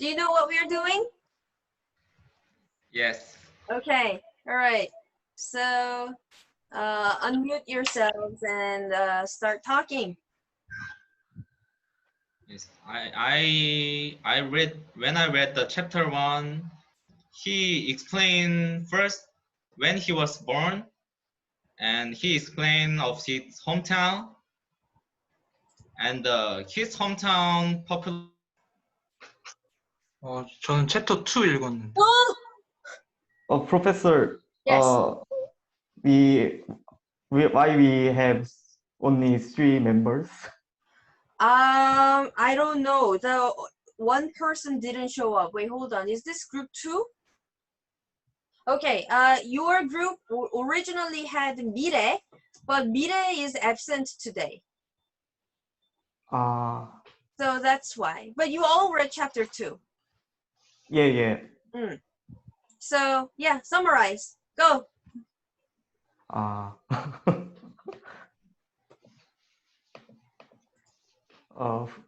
Do you know what we are doing? Yes. Okay, all right. So unmute yourselves and start talking. Yes. I read when I read the chapter 1, he explained first when he was born, and he explained of his hometown, and his hometown popular. 저는 챕터 2 읽었는데. Professor, Yes. why we have only 3 members? I don't know. The one person didn't show up. Wait, hold on. Is this group 2? Okay. Your group originally had Mire, but Mire is absent today. So that's why. But you all read chapter 2. Yeah. So yeah, summarize. Go.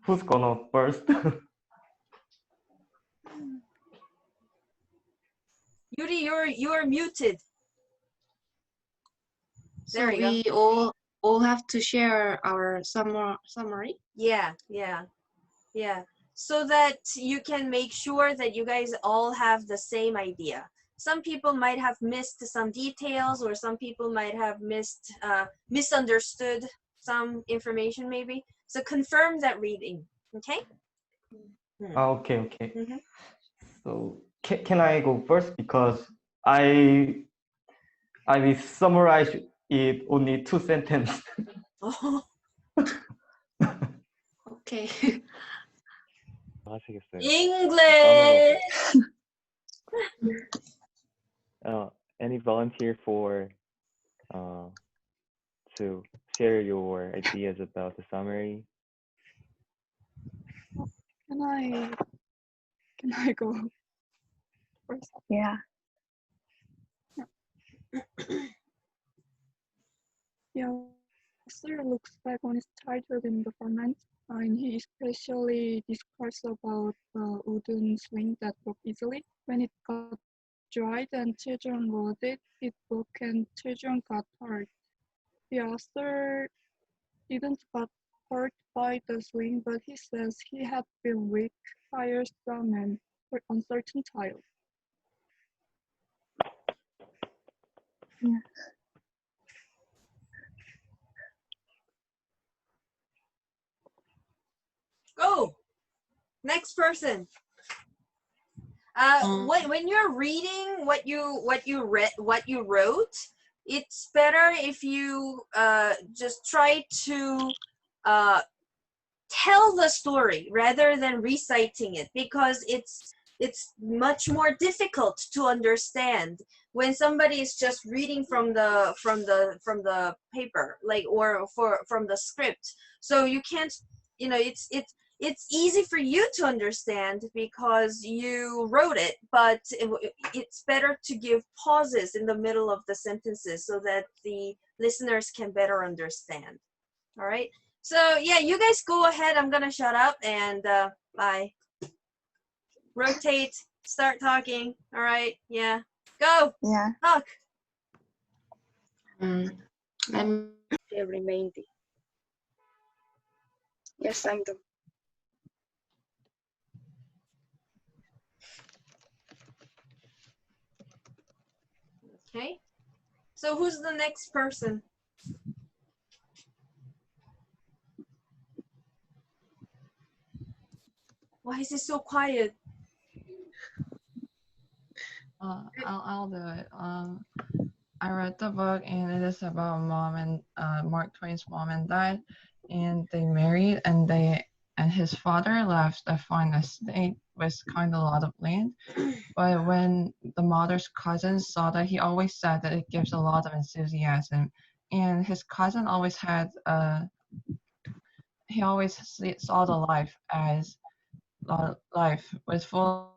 Who's gonna first? Yuri, you're muted. So we all have to share our summary. Yeah. So that you can make sure that you guys all have the same idea. Some people might have missed some details, or some people might have misunderstood some information maybe. So confirm that reading, okay? Okay. Mm-hmm. So can I go first, because I will summarize it only 2 sentences. Oh. Okay. English. Any volunteer for to share your ideas about the summary? Can I go first? Yeah. Yeah, Sir looks back on his childhood in the ferment, and he especially describes about wooden swing that broke easily. When it got dried and children rode it, it broke and children got hurt. The author didn't got hurt by the swing, but he says he had been weak, tiresome, and uncertain child. Yeah. Go. Next person. When you're reading what you wrote, it's better if you just try to tell the story rather than reciting it, because it's much more difficult to understand when somebody is just reading from the paper, like, or from the script. So you can't, it's easy for you to understand because you wrote it, but it's better to give pauses in the middle of the sentences so that the listeners can better understand. All right. So yeah, you guys go ahead. I'm gonna shut up and bye. Rotate. Start talking. All right. Yeah. Go. Yeah. Talk. I'm The remaining. Yes, I'm done. Okay. So who's the next person? Why is it so quiet? I'll do it. I read the book, and it is about mom and Mark Twain's mom and dad, and they married, and his father left a fine estate with kind of a lot of land. But when the mother's cousin saw that, he always said that it gives a lot of enthusiasm, and his cousin always had he always saw the life as life was full.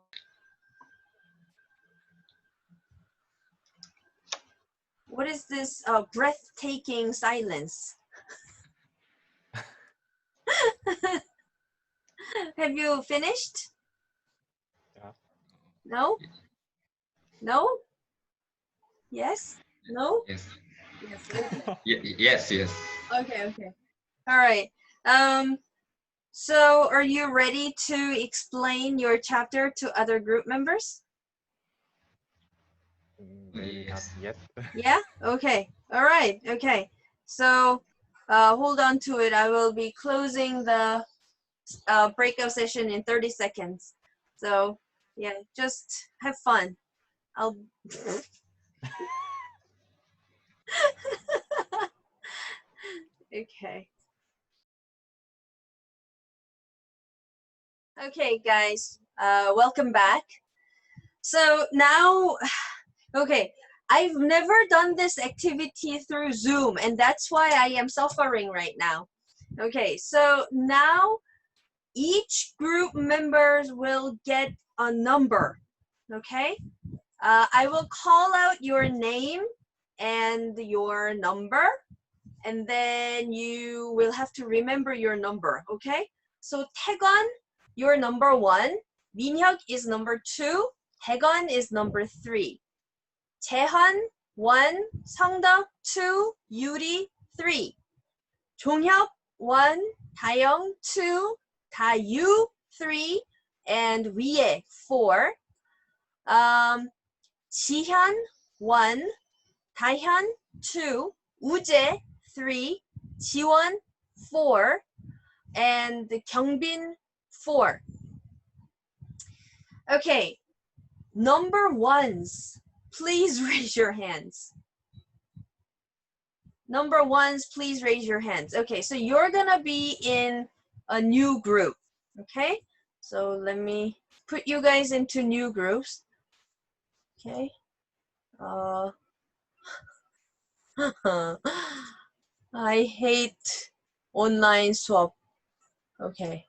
What is this breathtaking silence? Have you finished? No? No? Yes? No? Yes. Yes. Okay. Yes. Yes. Okay. Okay. All right. So are you ready to explain your chapter to other group members? Maybe not Yes. yet. Yeah? Okay. All right. Okay. So hold on to it. I will be closing the breakout session in 30 seconds. So yeah, just have fun. I'll okay. Okay, guys, welcome back. So now, okay, I've never done this activity through Zoom, and that's why I am suffering right now. Okay, so now each group members will get a number, okay? I will call out your name and your number, and then you will have to remember your number, okay? So 태건, you're number 1. 민혁 is number 2. 태건 is number 3. 재현, 1. 성덕, 2. 유리, 3. 종혁, 1. 다영, 2. 다유, 3. And 위에, 4. 지현, 1. 다현, 2. 우재, 3. 지원, 4. And 경빈, 4. Okay, number 1s, please raise your hands. Number 1s, please raise your hands. Okay, so you're gonna be in a new group. Okay, so let me put you guys into new groups. Okay. I hate online swap. Okay.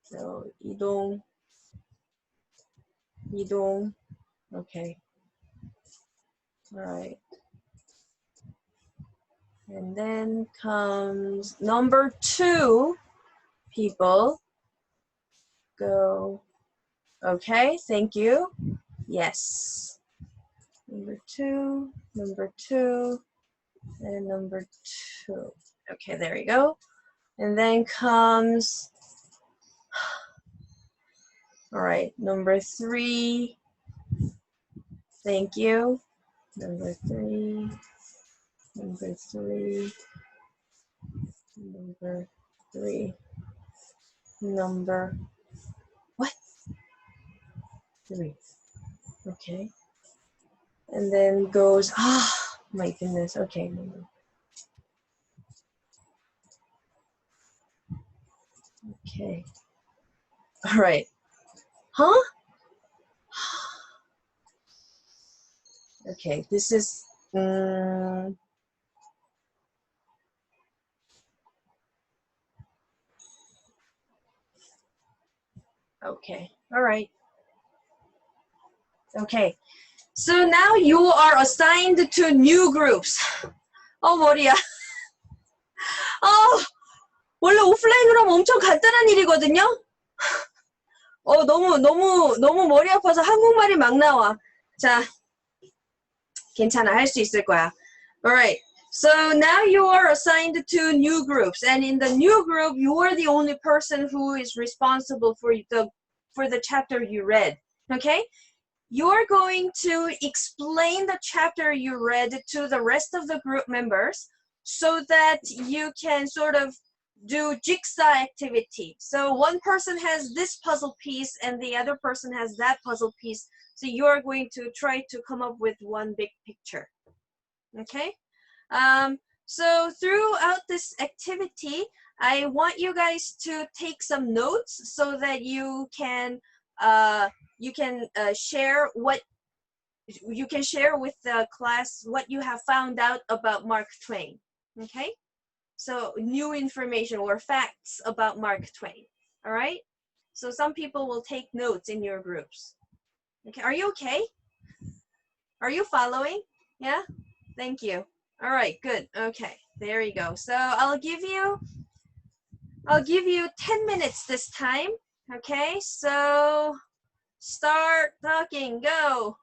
So 이동. Okay. All right. And then comes number 2 people. Go. Okay, thank you. Yes. Number 2, and number 2. Okay, there you go. And then comes, all right, number 3. Thank you. Number 3. Number 3. Number 3. Number, what? 3. Okay. And then goes, my goodness. Okay. Okay. All right. Huh? Okay, this is, okay. All right. Okay. So now you are assigned to new groups. 머리야. 원래 오프라인으로 하면 엄청 간단한 일이거든요. 너무 머리 아파서 한국말이 막 나와. 자, 괜찮아. 할 수 있을 거야. Alright. So now you are assigned to new groups, and in the new group, you are the only person who is responsible for the chapter you read. Okay? You're going to explain the chapter you read to the rest of the group members so that you can sort of do jigsaw activity. So one person has this puzzle piece and the other person has that puzzle piece. So you're going to try to come up with one big picture. Okay? So throughout this activity, I want you guys to take some notes so that you can share with the class what you have found out about Mark Twain. Okay? So new information or facts about Mark Twain. All right? So some people will take notes in your groups. Okay, are you okay? Are you following? Yeah? Thank you. All right, good. Okay, there you go. So I'll give you 10 minutes this time. Okay, so Start talking, go.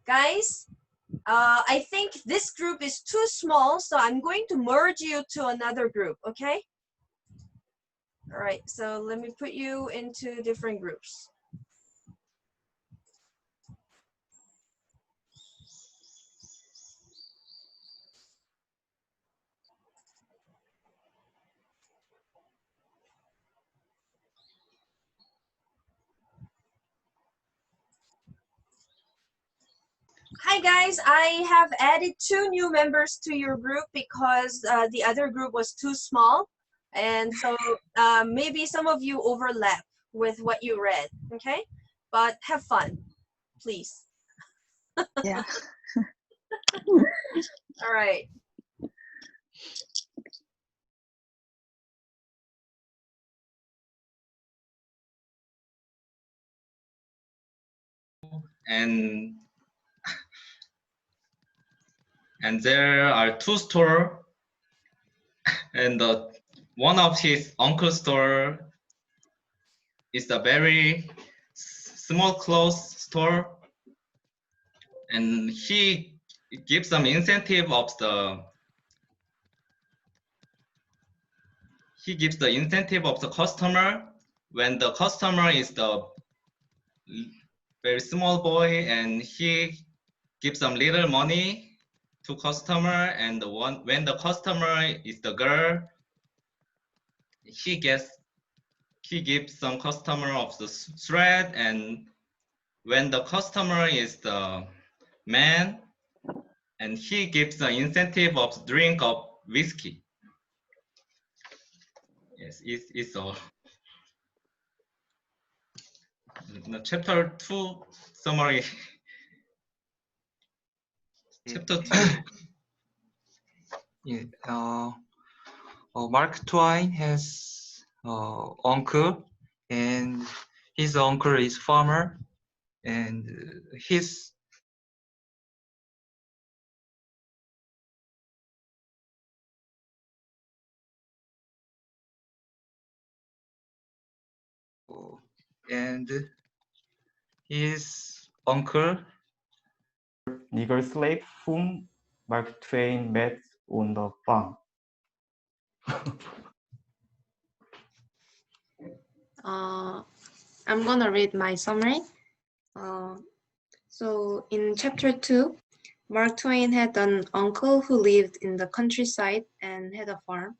Guys, I think this group is too small, so I'm going to merge you to another group, okay? All right, so let me put you into different groups. Hi guys, I have added 2 new members to your group because the other group was too small. And so maybe some of you overlap with what you read, okay? But have fun, please. Yeah. All right. and there are 2 stores, and one of his uncle's store is a very small clothes store, and he gives some incentive of the customer when the customer is the very small boy, and he gives some little money to customer, and when the customer is the girl, he gives some customer of the thread, and when the customer is the man, and he gives the incentive of drink of whiskey. Yes, it's all. The chapter 2 summary. Chapter 2. Yeah, Mark Twain has uncle, and his uncle is farmer, and his and his uncle Nigger slave whom Mark Twain met on the farm. I'm gonna read my summary. So in chapter 2, Mark Twain had an uncle who lived in the countryside and had a farm.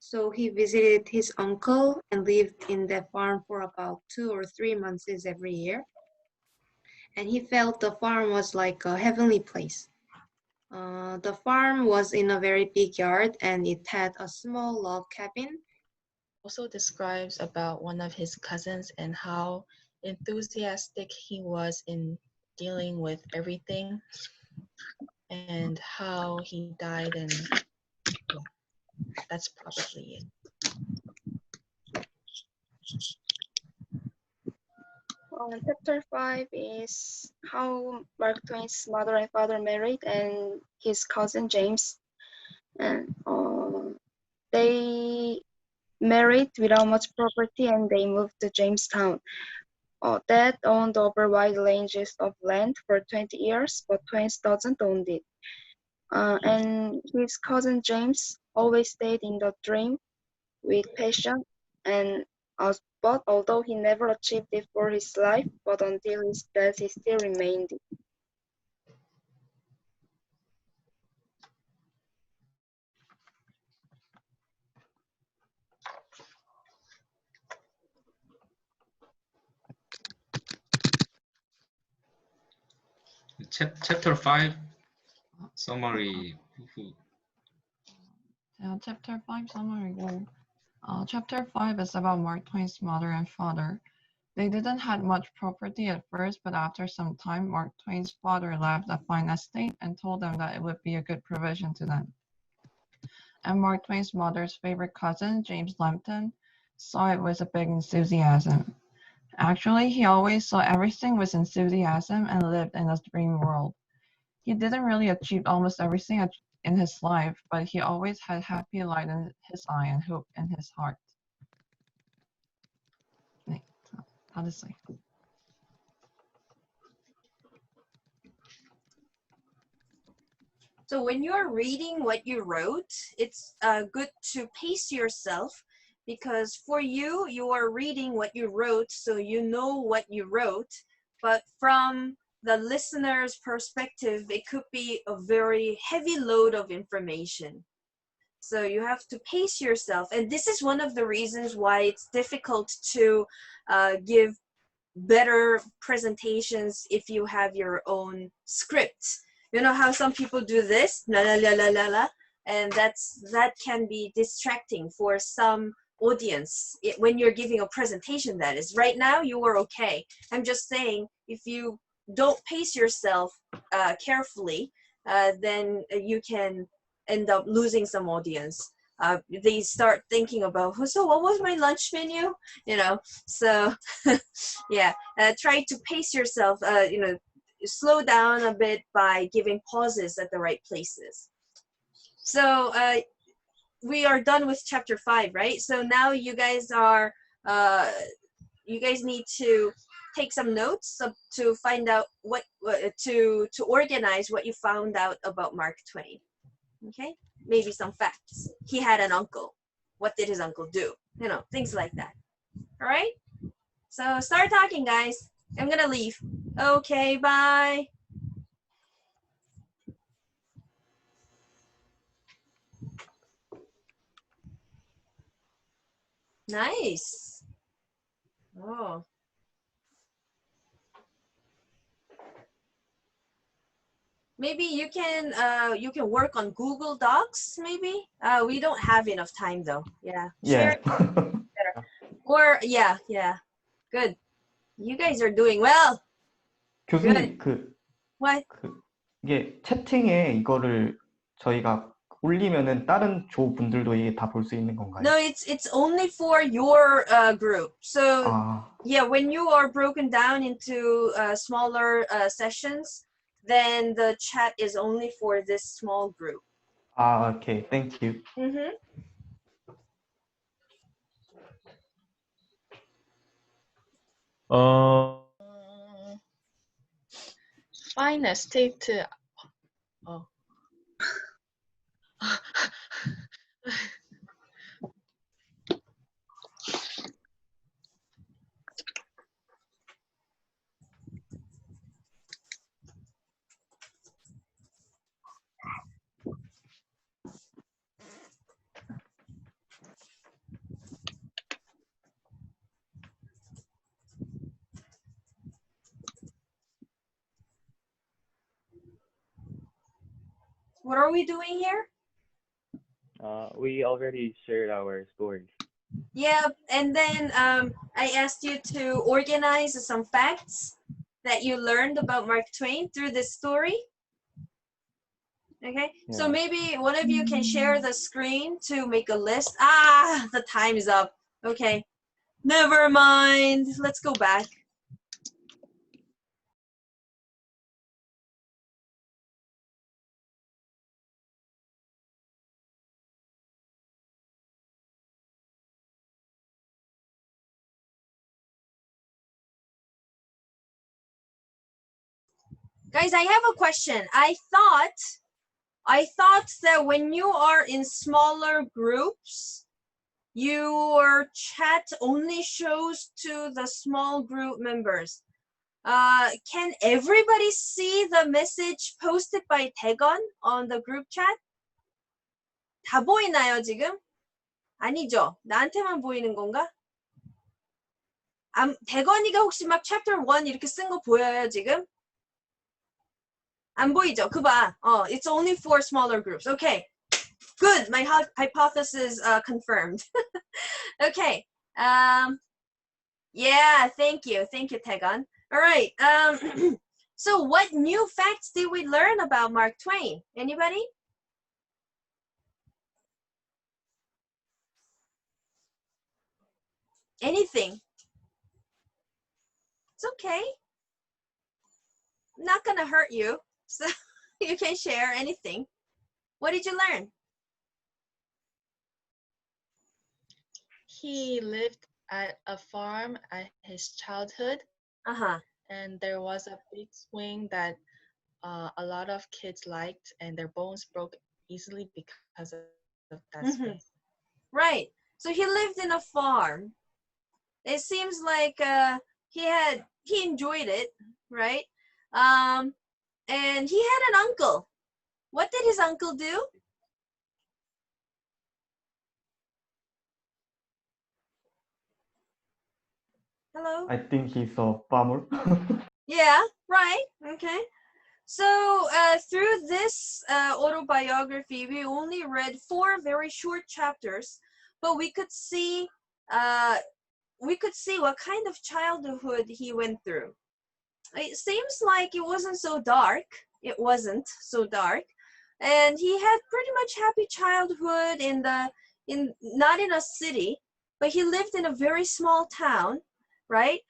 So he visited his uncle and lived in that farm for about 2 or 3 months every year. And he felt the farm was like a heavenly place. The farm was in a very big yard, and it had a small log cabin. Also describes about one of his cousins and how enthusiastic he was in dealing with everything, and how he died, and yeah, that's probably it. Chapter 5 is how Mark Twain's mother and father married, and his cousin James. And they married without much property, and they moved to Jamestown. Dad owned over wide ranges of land for 20 years, but Twain doesn't own it. And his cousin James always stayed in the dream with passion, and but although he never achieved it for his life, but until his death he still remained it. Chapter 5 summary. Chapter 5 summary. Chapter 5 is about Mark Twain's mother and father. They didn't have much property at first, but after some time, Mark Twain's father left a fine estate and told them that it would be a good provision to them. and Mark Twain's mother's favorite cousin, James Lambton, saw it with a big enthusiasm. Actually, he always saw everything with enthusiasm and lived in a dream world. He didn't really achieve almost everything in his life, but he always had happy light in his eye and hope in his heart. 네, 다 됐어요. So when you're reading what you wrote, it's good to pace yourself, because for you, you are reading what you wrote, so you know what you wrote. But from the listener's perspective, it could be a very heavy load of information. So you have to pace yourself. And this is one of the reasons why it's difficult to give better presentations if you have your own script. You know how some people do this, la la la la la la, and that can be distracting for some audience when you're giving a presentation. That is, right now you are okay. I'm just saying, if you don't pace yourself carefully, then you can end up losing some audience. They start thinking about, so what was my lunch menu? You know, so yeah, try to pace yourself, you know, slow down a bit by giving pauses at the right places. So we are done with chapter 5, right? So now you guys are, you guys need to take some notes to find out what, to organize what you found out about Mark Twain. Okay, maybe some facts. He had an uncle. What did his uncle do? You know, things like that. All right, so start talking, guys. I'm gonna leave. Okay, bye. Nice. Oh. Maybe you can work on Google Docs, maybe? We don't have enough time though. Yeah. Yeah. Share better. Or yeah. Good. You guys are doing well. 교수님, What? 이게 채팅에 이거를 저희가 올리면은 다른 조 분들도 이게 다 볼 수 있는 건가요? No, it's only for your group. So yeah, when you are broken down into smaller sessions, then the chat is only for this small group. Okay, thank you. Fine state. What are we doing here? We already shared our stories. Yeah, and then I asked you to organize some facts that you learned about Mark Twain through this story. Okay, yeah. So maybe one of you can share the screen to make a list. The time is up. Okay, never mind. Let's go back. Guys, I have a question. I thought that when you are in smaller groups, your chat only shows to the small group members. Can everybody see the message posted by Daegon on the group chat? 다 보이나요, 지금? 아니죠? 나한테만 보이는 건가? 대건이가 혹시 막 chapter 1 이렇게 쓴 거 보여요, 지금? 안 보이죠? 그봐. It's only for smaller groups. Okay. Good. My hypothesis confirmed. Okay. Yeah, thank you. Thank you, Daegon. All right. So what new facts did we learn about Mark Twain? Anybody? Anything. It's okay. I'm not gonna hurt you. So you can share anything. What did you learn? He lived at a farm at his childhood, Uh-huh. and there was a big swing that a lot of kids liked, and their bones broke easily because of that swing. Mm-hmm. Right. So he lived in a farm. It seems like he enjoyed it, right? And he had an uncle. What did his uncle do? Hello? I think he's a farmer. Yeah, right. Okay. So through this autobiography, we only read 4 very short chapters, but uh, we could see what kind of childhood he went through. It seems like it wasn't so dark. It wasn't so dark, and he had pretty much happy childhood in not in a city, but he lived in a very small town, right?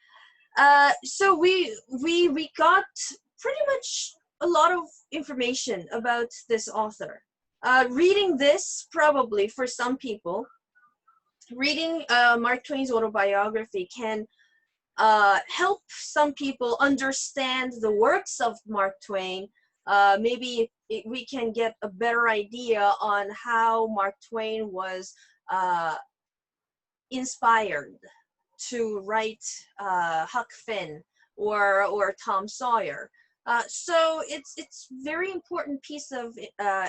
So we got pretty much a lot of information about this author. Reading this, probably for some people, reading Mark Twain's autobiography can help some people understand the works of Mark Twain. We can get a better idea on how Mark Twain was inspired to write Huck Finn or Tom Sawyer. So it's very important piece of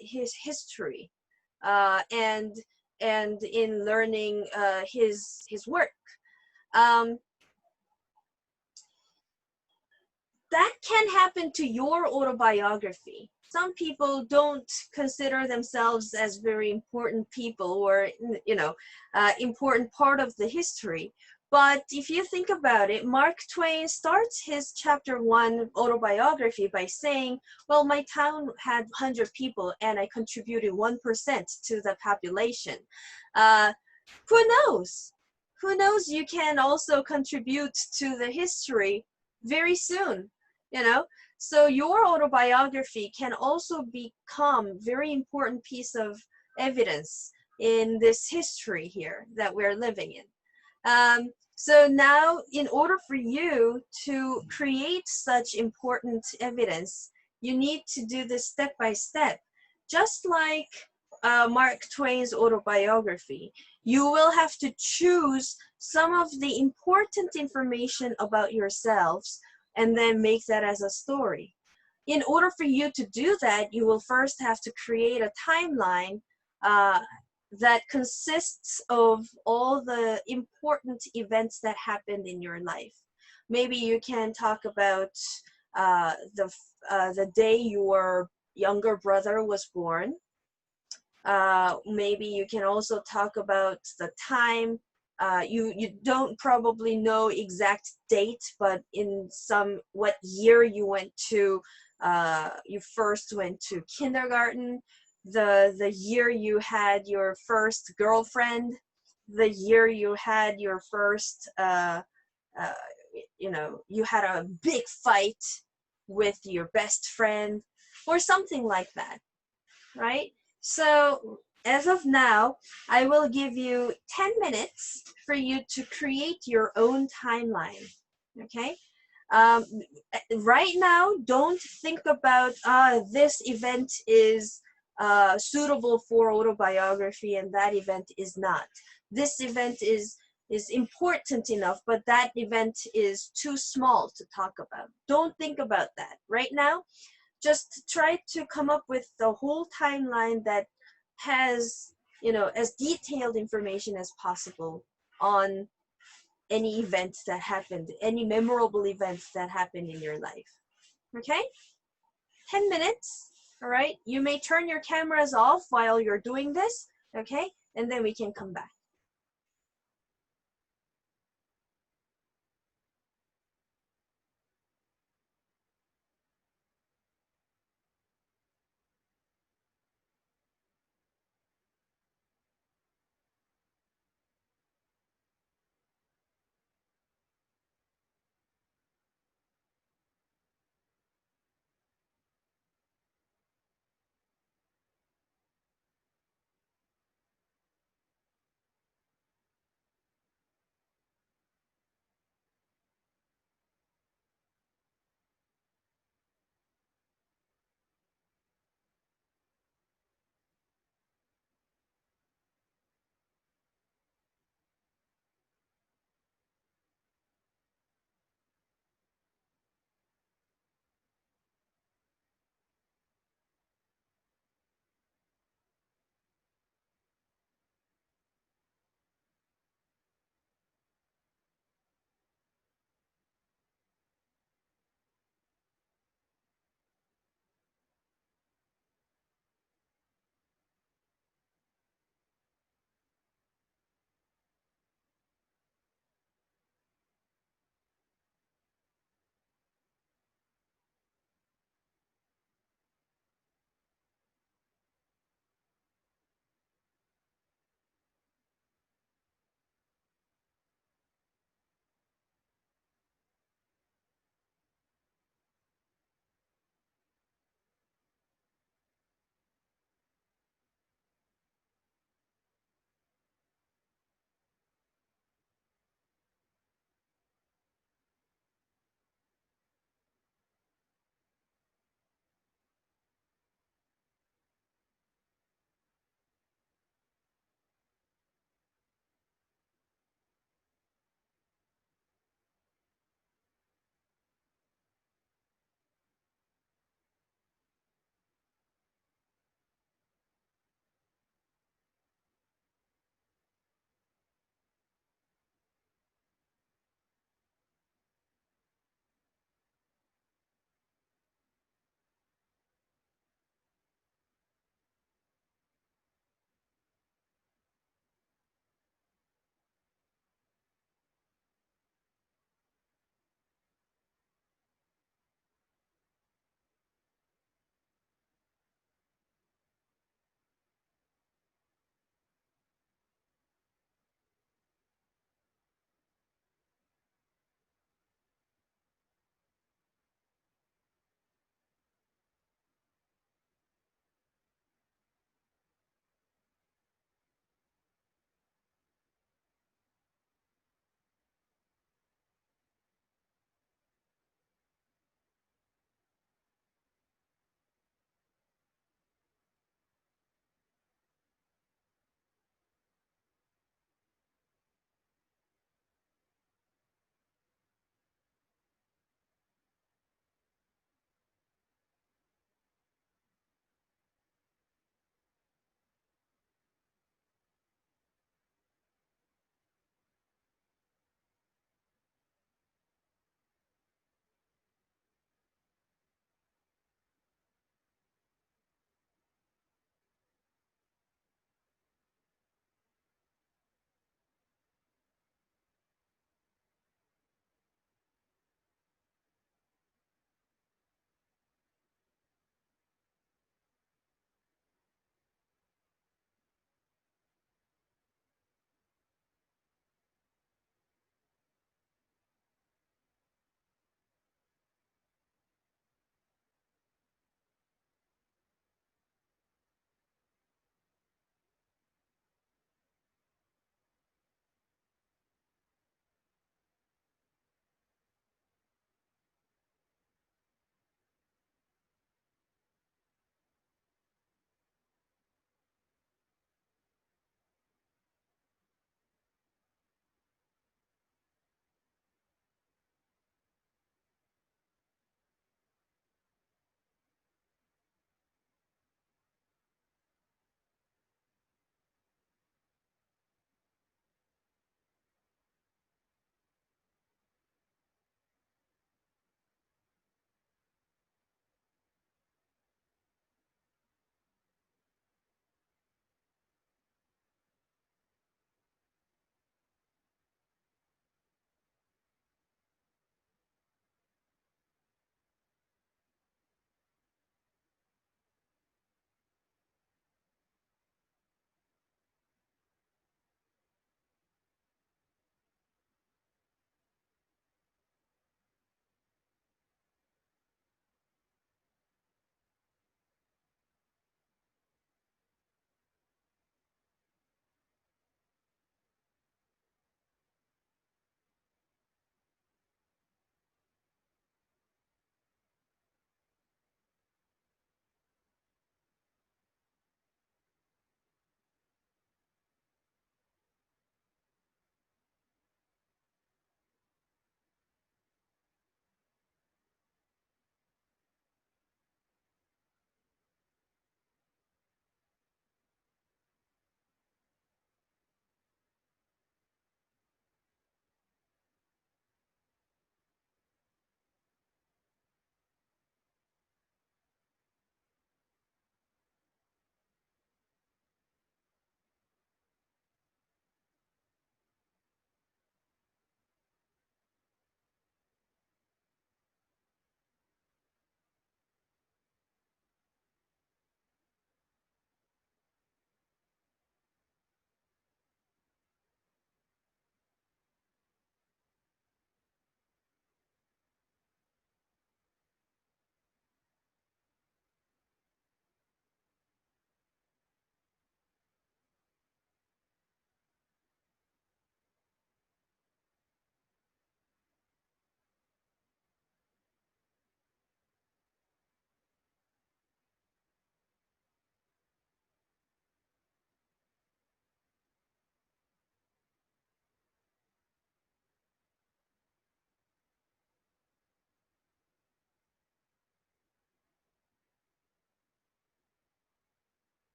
his history, and in learning his work. Um, that can happen to your autobiography. Some people don't consider themselves as very important people or, important part of the history. But if you think about it, Mark Twain starts his chapter 1 autobiography by saying, well, my town had 100 people and I contributed 1% to the population. Who knows? Who knows, you can also contribute to the history very soon, you know? So your autobiography can also become very important piece of evidence in this history here that we're living in. So now, in order for you to create such important evidence, you need to do this step by step. Just like Mark Twain's autobiography, you will have to choose some of the important information about yourselves and then make that as a story. In order for you to do that, you will first have to create a timeline that consists of all the important events that happened in your life. Maybe you can talk about the day your younger brother was born. Maybe you can also talk about the time. You don't probably know exact date, but in what year you first went to kindergarten, the year you had your first girlfriend, the year you had your first you had a big fight with your best friend or something like that, right? So as of now, I will give you 10 minutes for you to create your own timeline, okay? Um, right now, don't think about this event is suitable for autobiography and that event is not. This event is important enough, but that event is too small to talk about. Don't think about that right now. Just try to come up with the whole timeline that has, as detailed information as possible on any events that happened, any memorable events that happened in your life. Okay? 10 minutes. All right? You may turn your cameras off while you're doing this. Okay? And then we can come back.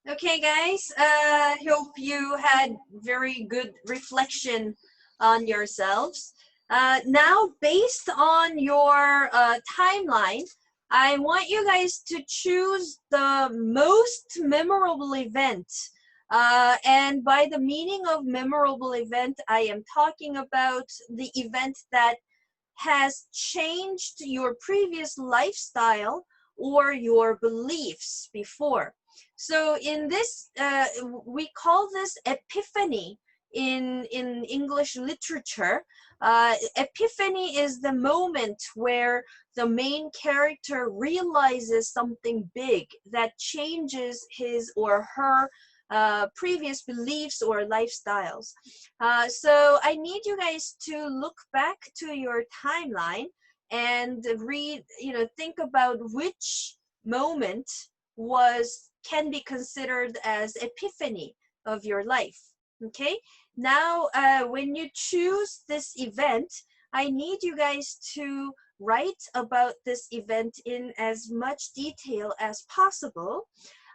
Okay, guys. Hope you had very good reflection on yourselves. Now, based on your timeline, I want you guys to choose the most memorable event. And by the meaning of memorable event, I am talking about the event that has changed your previous lifestyle or your beliefs before. So in this, we call this epiphany in English literature. Epiphany is the moment where the main character realizes something big that changes his or her previous beliefs or lifestyles. So I need you guys to look back to your timeline and read, think about which moment can be considered as epiphany of your life. Okay, now when you choose this event, I need you guys to write about this event in as much detail as possible.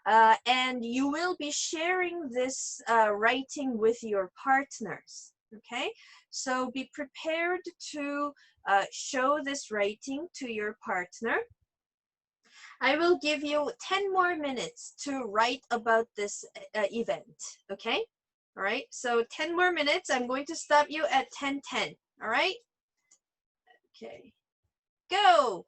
And you will be sharing this writing with your partners. Okay, so be prepared to show this writing to your partner. I will give you 10 more minutes to write about this event. Okay, all right, so 10 more minutes. I'm going to stop you at 10:10. All right, okay, go.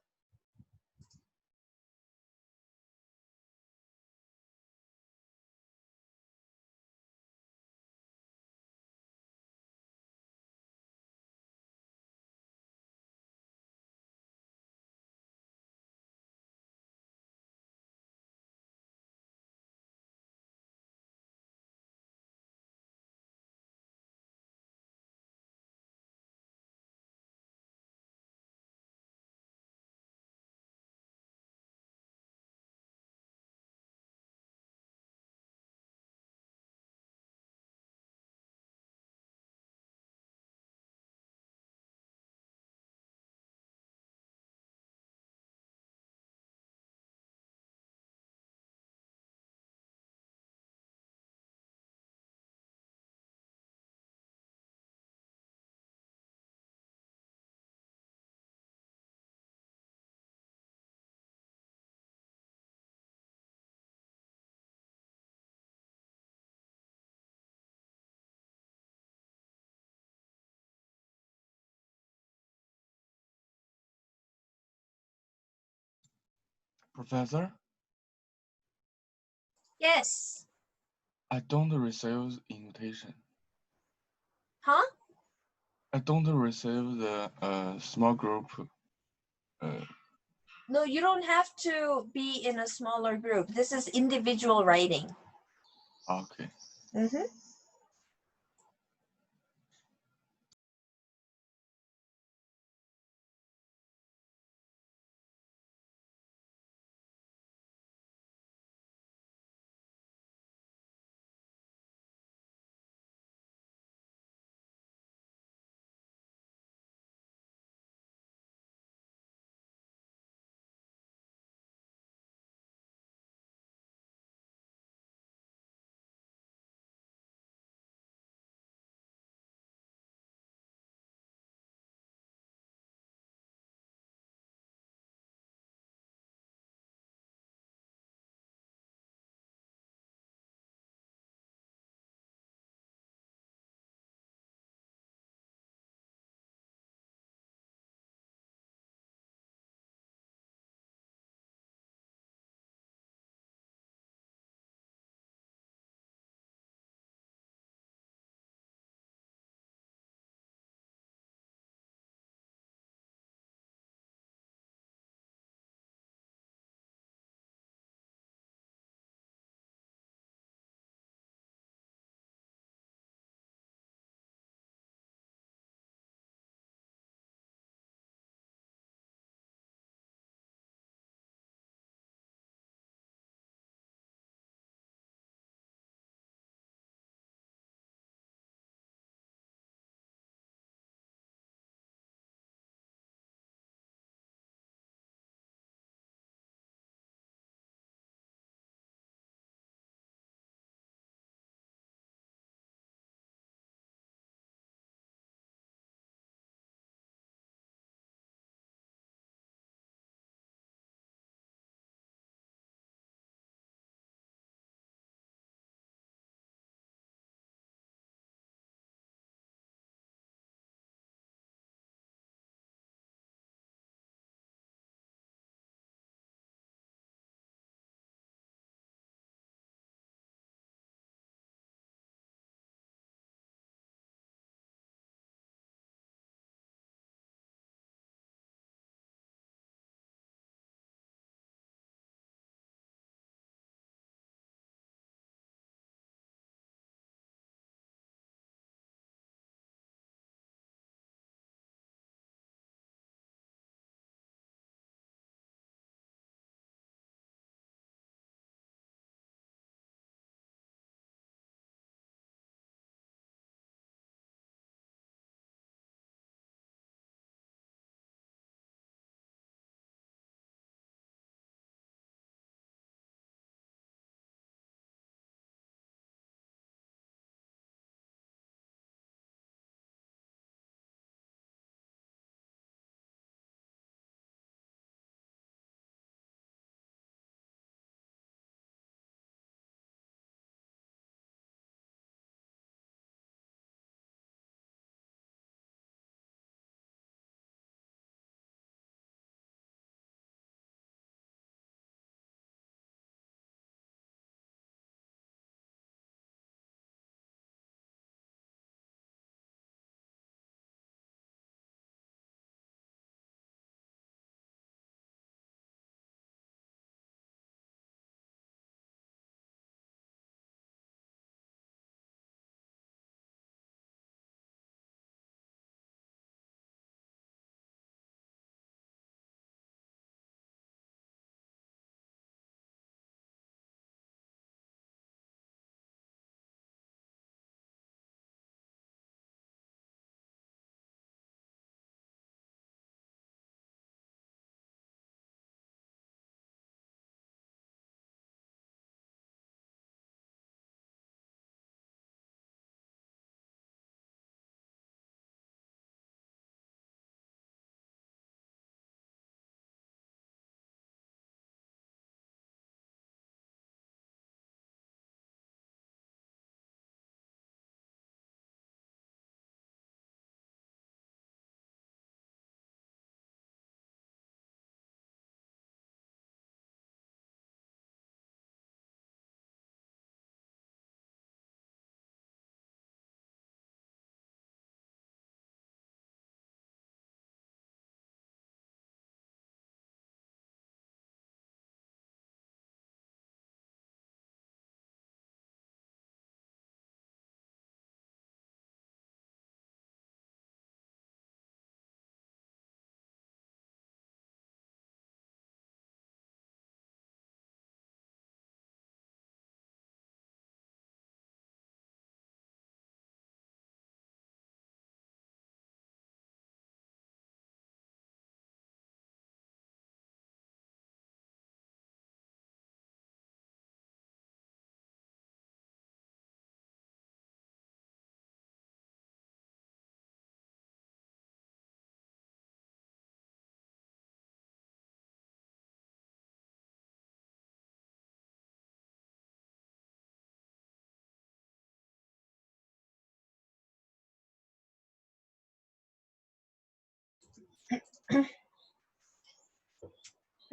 Professor, Yes. I don't receive invitation. Huh? I don't receive the small group. No, you don't have to be in a smaller group. This is individual writing. Okay. Mm-hmm.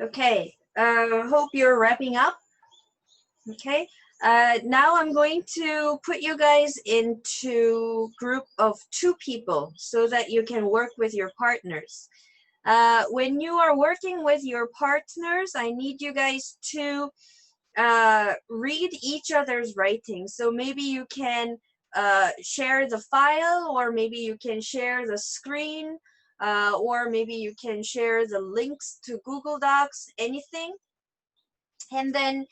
Okay, hope you're wrapping up. Okay, now I'm going to put you guys into group of 2 people so that you can work with your partners. When you are working with your partners, I need you guys to read each other's writing. So maybe you can share the file, or maybe you can share the screen, or maybe you can share the links to Google Docs, anything. And then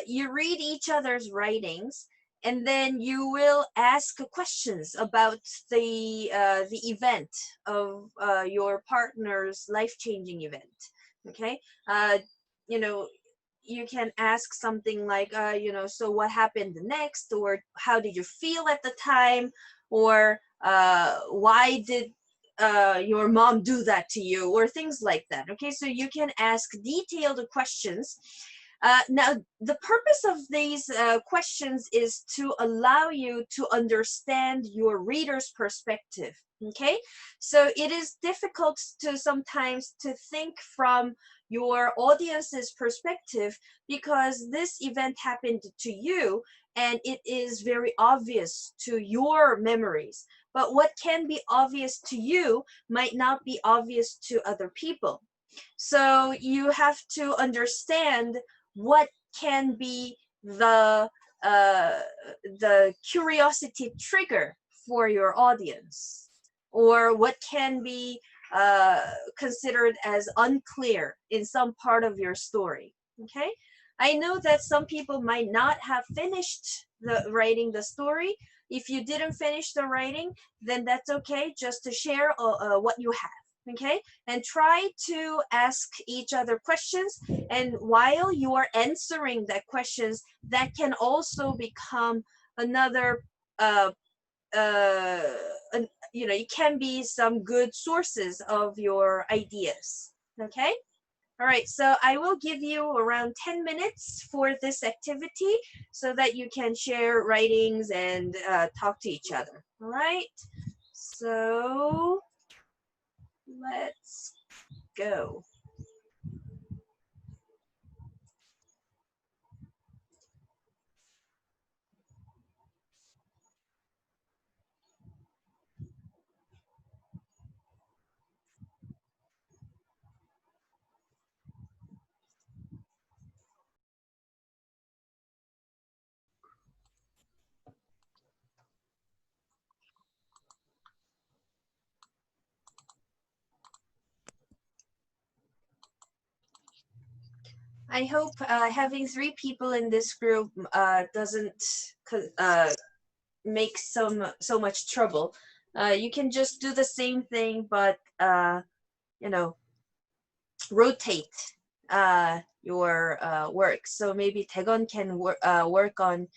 you read each other's writings, and then you will ask questions about the event of your partner's life-changing event. Okay, you know, you can ask something like, so what happened next, or how did you feel at the time, or why did your mom do that to you, or things like that. Okay, so you can ask detailed questions. Now, the purpose of these questions is to allow you to understand your reader's perspective. Okay, so it is difficult to sometimes to think from your audience's perspective, because this event happened to you and it is very obvious to your memories. But what can be obvious to you might not be obvious to other people. So you have to understand what can be uh, the curiosity trigger for your audience, or what can be uh, considered as unclear in some part of your story. Okay, I know that some people might not have finished the writing the story. If you didn't finish the writing, then that's okay, just to share what you have. Okay, and try to ask each other questions, and while you are answering that questions, that can also become another uh, uh, it can be some good sources of your ideas. Okay, all right, so I will give you around 10 minutes for this activity so that you can share writings and talk to each other. All right, so let's go. I hope having 3 people in this group doesn't make so much trouble. You can just do the same thing, but you know, rotate your work. So maybe Taegon can work on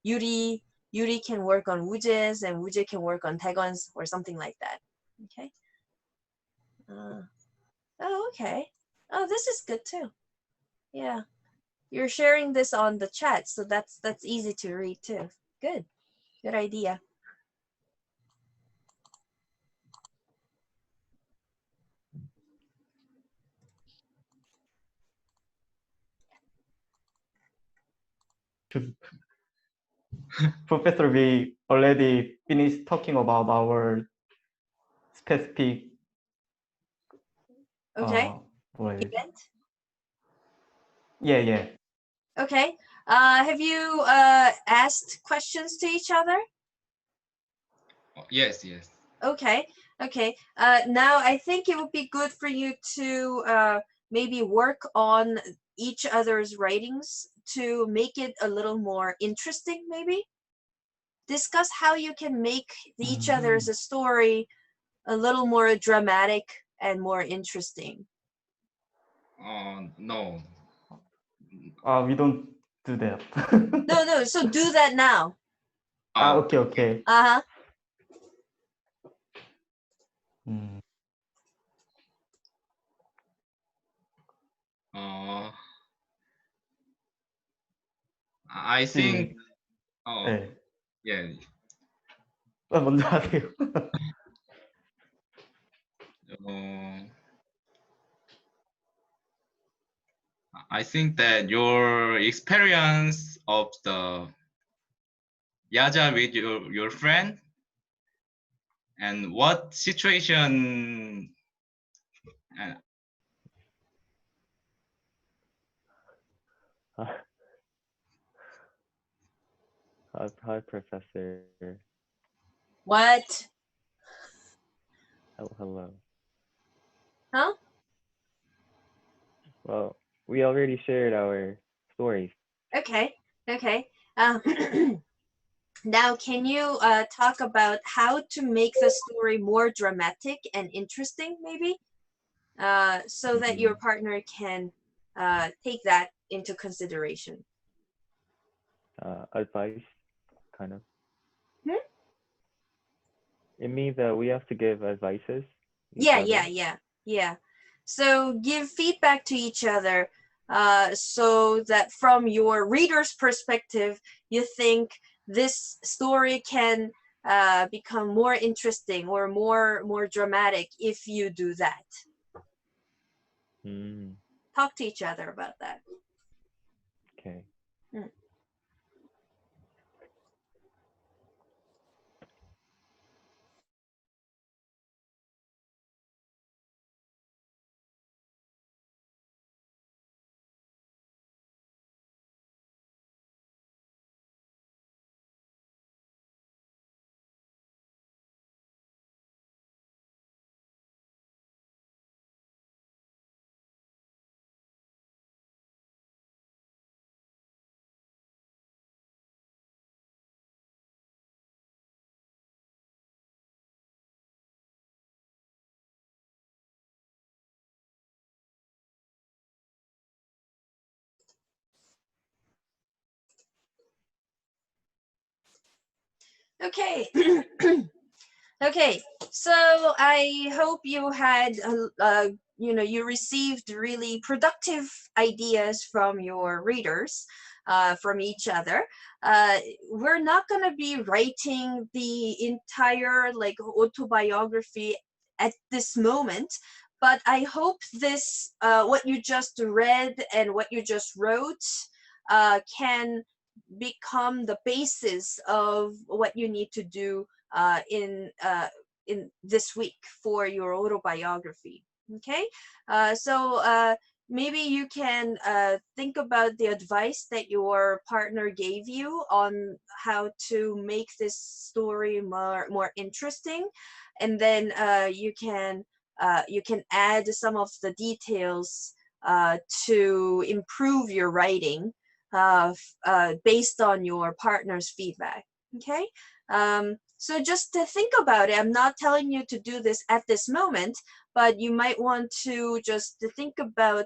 Yuri, Yuri can work on Wooje's, and Wooje can work on Taegon's, or something like that. Okay. Oh, okay. Oh, this is good too. Yeah. You're sharing this on the chat, so that's easy to read too. Good idea. Professor, we already finished talking about our specific Okay. what is it? Event. Yeah. Okay. Have you asked questions to each other? Yes. Okay. Now I think it would be good for you to maybe work on each other's writings to make it a little more interesting. Maybe discuss how you can make each other's story a little more dramatic and more interesting. No. We don't do that. No. So do that now. Okay. Uh-huh. I think. 네. Yeah. 먼저 하세요. uh, I think that your experience of the yaja with your friend and what situation uh, Hi, Professor. What? Hello. Huh? Well, we already shared our stories. Okay. Okay. Now, can you talk about how to make the story more dramatic and interesting, maybe? So that your partner can take that into consideration. Advice, kind of. Hmm? It means that we have to give advices each Yeah, other. yeah. So give feedback to each other so that from your reader's perspective, you think this story can become more interesting or more dramatic if you do that. Talk to each other about that. Okay. Mm. Okay. Okay, so I hope you had, you received really productive ideas from your readers, from each other. We're not gonna be writing the entire like autobiography at this moment, but I hope this, what you just read and what you just wrote, can become the basis of what you need to do in this week for your autobiography. Okay, so maybe you can think about the advice that your partner gave you on how to make this story more interesting, and then you can add some of the details to improve your writing based on your partner's feedback. Okay, so just to think about it, I'm not telling you to do this at this moment, but you might want to just to think about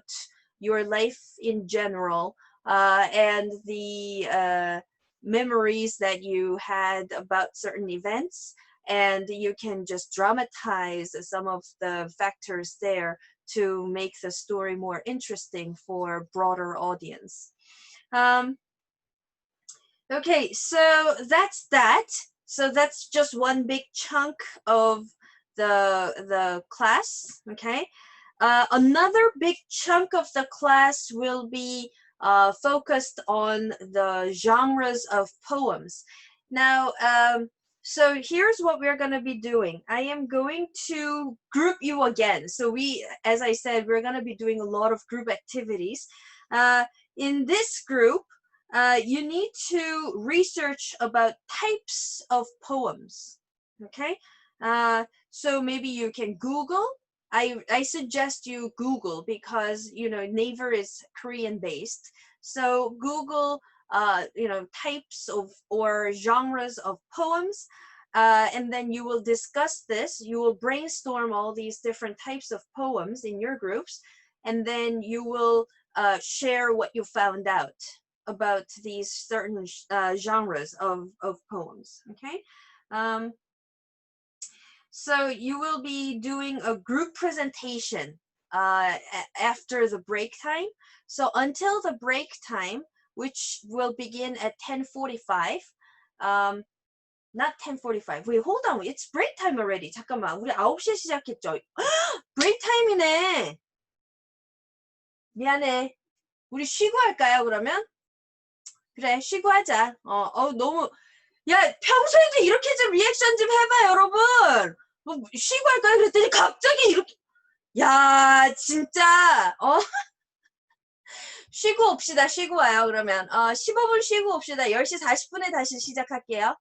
your life in general and the memories that you had about certain events, and you can just dramatize some of the factors there to make the story more interesting for broader audience. Um, okay, so that's that. So that's just one big chunk of the class. Okay, another big chunk of the class will be focused on the genres of poems. Now, so here's what we're going to be doing. I am going to group you again. So we, as I said, we're going to be doing a lot of group activities. In this group, you need to research about types of poems. Okay, so maybe you can Google. I suggest you Google because Naver is Korean based. So Google types of or genres of poems, and then you will discuss this. You will brainstorm all these different types of poems in your groups, and then you will share what you found out about these certain genres of poems. Okay. Um, so you will be doing a group presentation after the break time. So until the break time, which will begin at 10:45, Not 10:45. Wait, hold on. It's break time already. 잠깐만. 우리 9시에 시작했죠? break time이네. 미안해. 우리 쉬고 할까요, 그러면? 그래, 쉬고 하자. 너무, 야, 평소에도 이렇게 좀 리액션 좀 해봐, 여러분. 뭐, 쉬고 할까요? 그랬더니 갑자기 이렇게, 야, 진짜, 쉬고 옵시다, 쉬고 와요, 그러면. 15분 쉬고 옵시다. 10시 40분에 다시 시작할게요.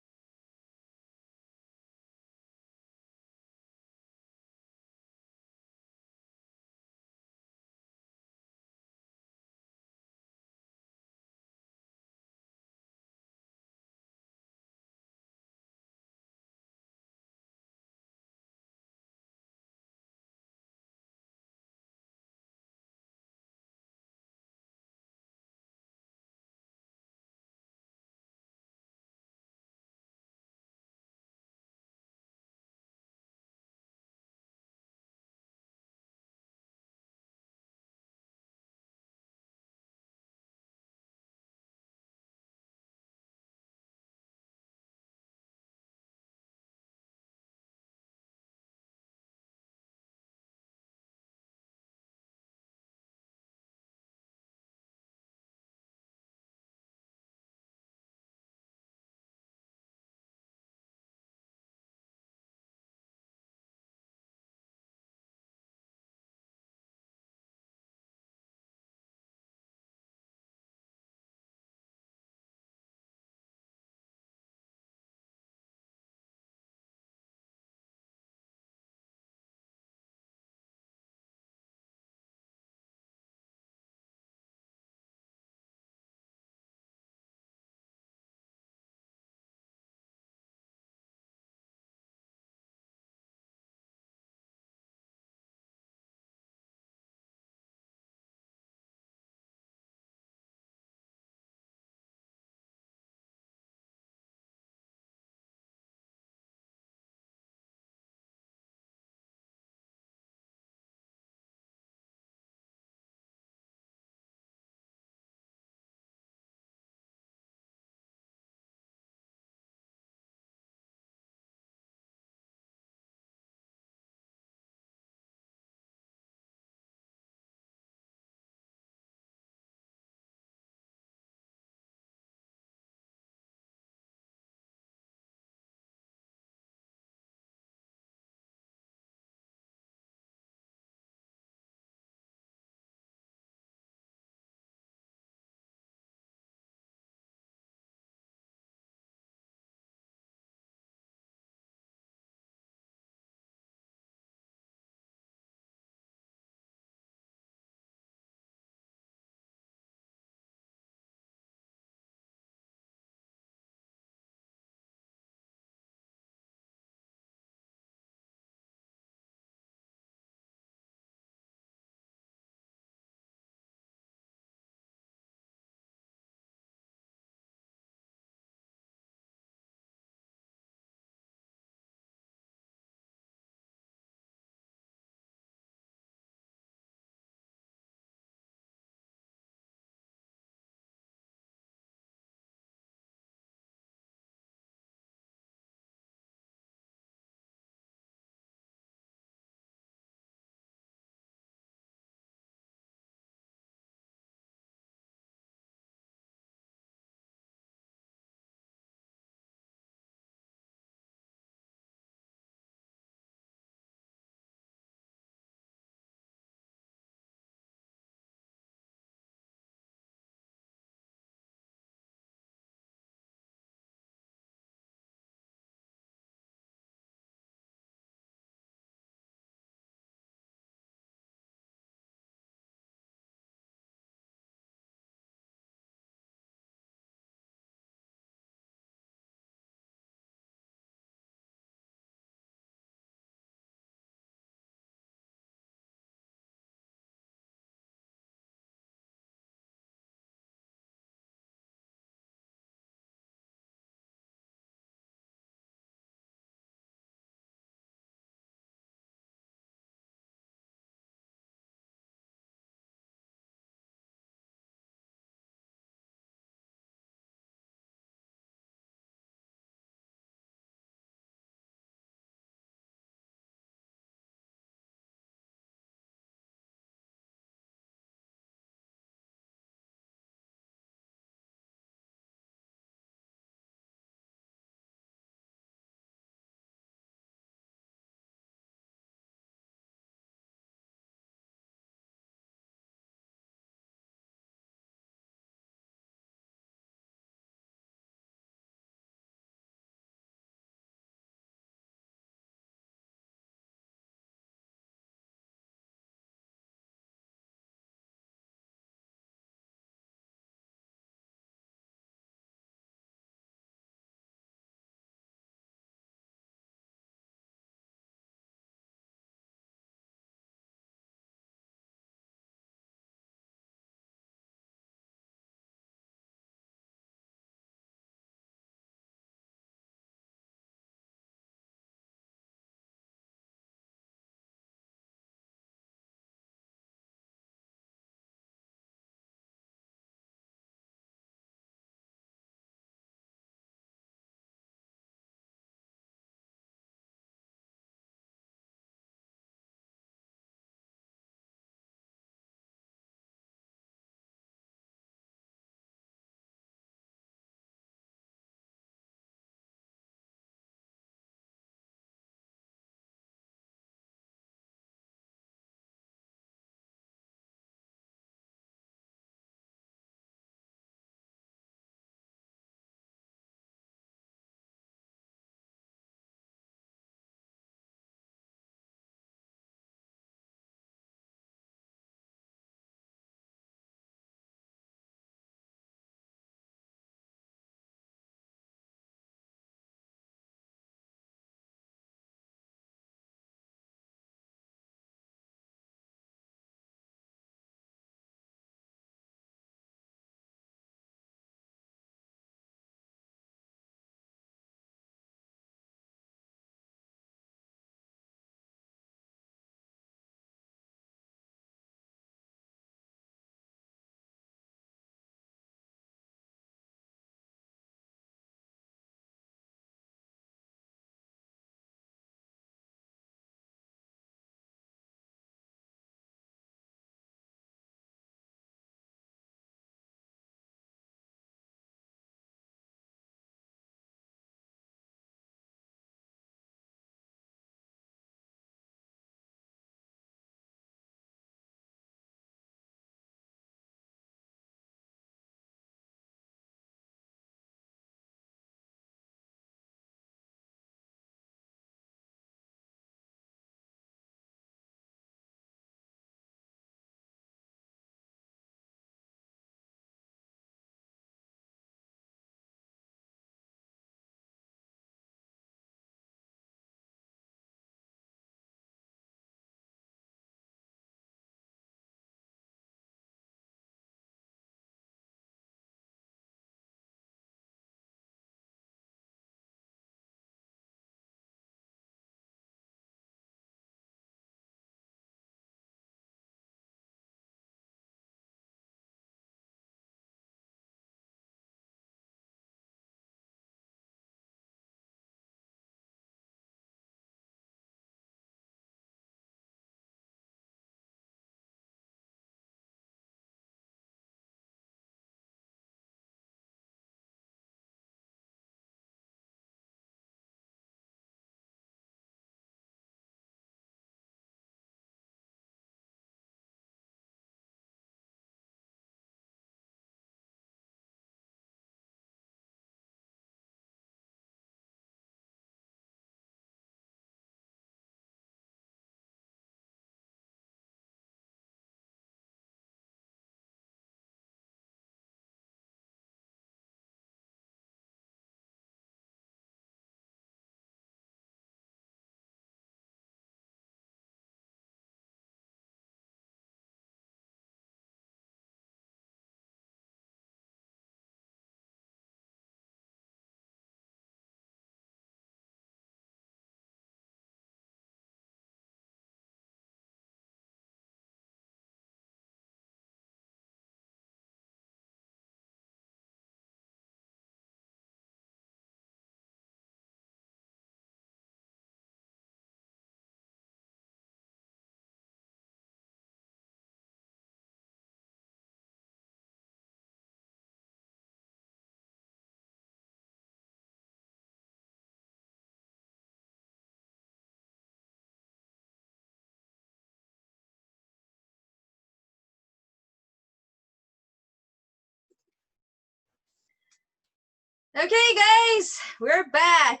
Okay, guys, we're back.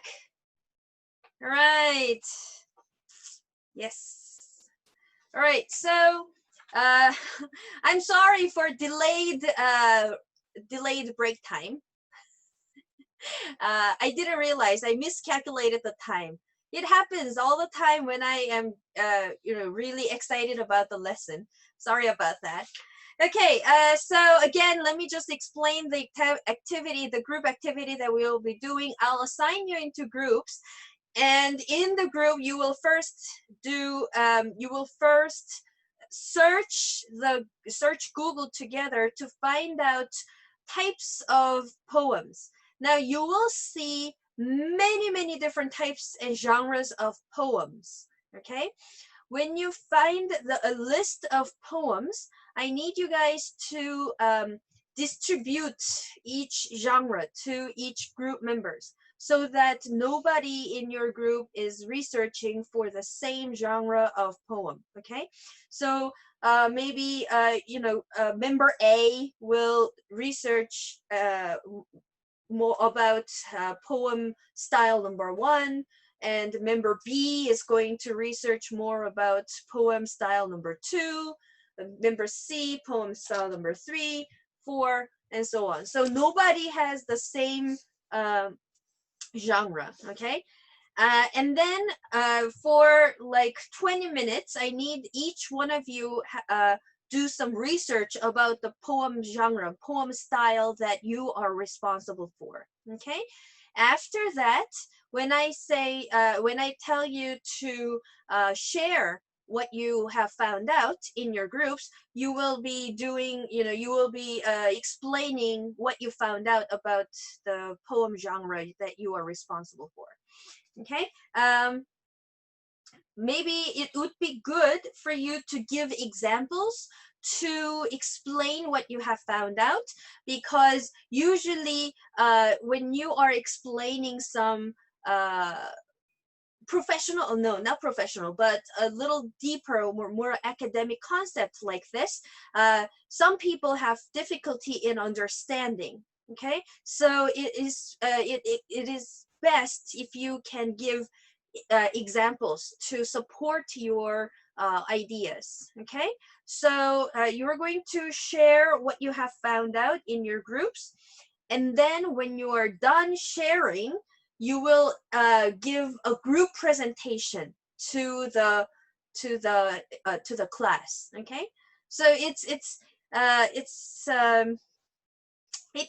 All right. Yes. All right. So, I'm sorry for delayed break time. I didn't realize I miscalculated the time. It happens all the time when I am, really excited about the lesson. Sorry about that. Okay, so again, let me just explain the activity, the group activity that we will be doing. I'll assign you into groups, and in the group, you will first search Google together to find out types of poems. Now you will see many different types and genres of poems. Okay, when you find a list of poems, I need you guys to distribute each genre to each group members so that nobody in your group is researching for the same genre of poem. Okay, so maybe member A will research more about poem style number 1, and member B is going to research more about poem style number 2, member C poem style number 3, 4, and so on. So nobody has the same genre. Okay, and then for like 20 minutes, I need each one of you do some research about the poem genre, poem style that you are responsible for. Okay, after that, when I tell you to share what you have found out in your groups, you will be explaining what you found out about the poem genre that you are responsible for. Okay, maybe it would be good for you to give examples to explain what you have found out, because usually when you are explaining some professional, no, not professional, but a little deeper or more academic concept like this, some people have difficulty in understanding. Okay, so it is best if you can give examples to support your ideas. Okay, so you're going to share what you have found out in your groups, and then when you are done sharing, you will give a group presentation to the class. Okay, so it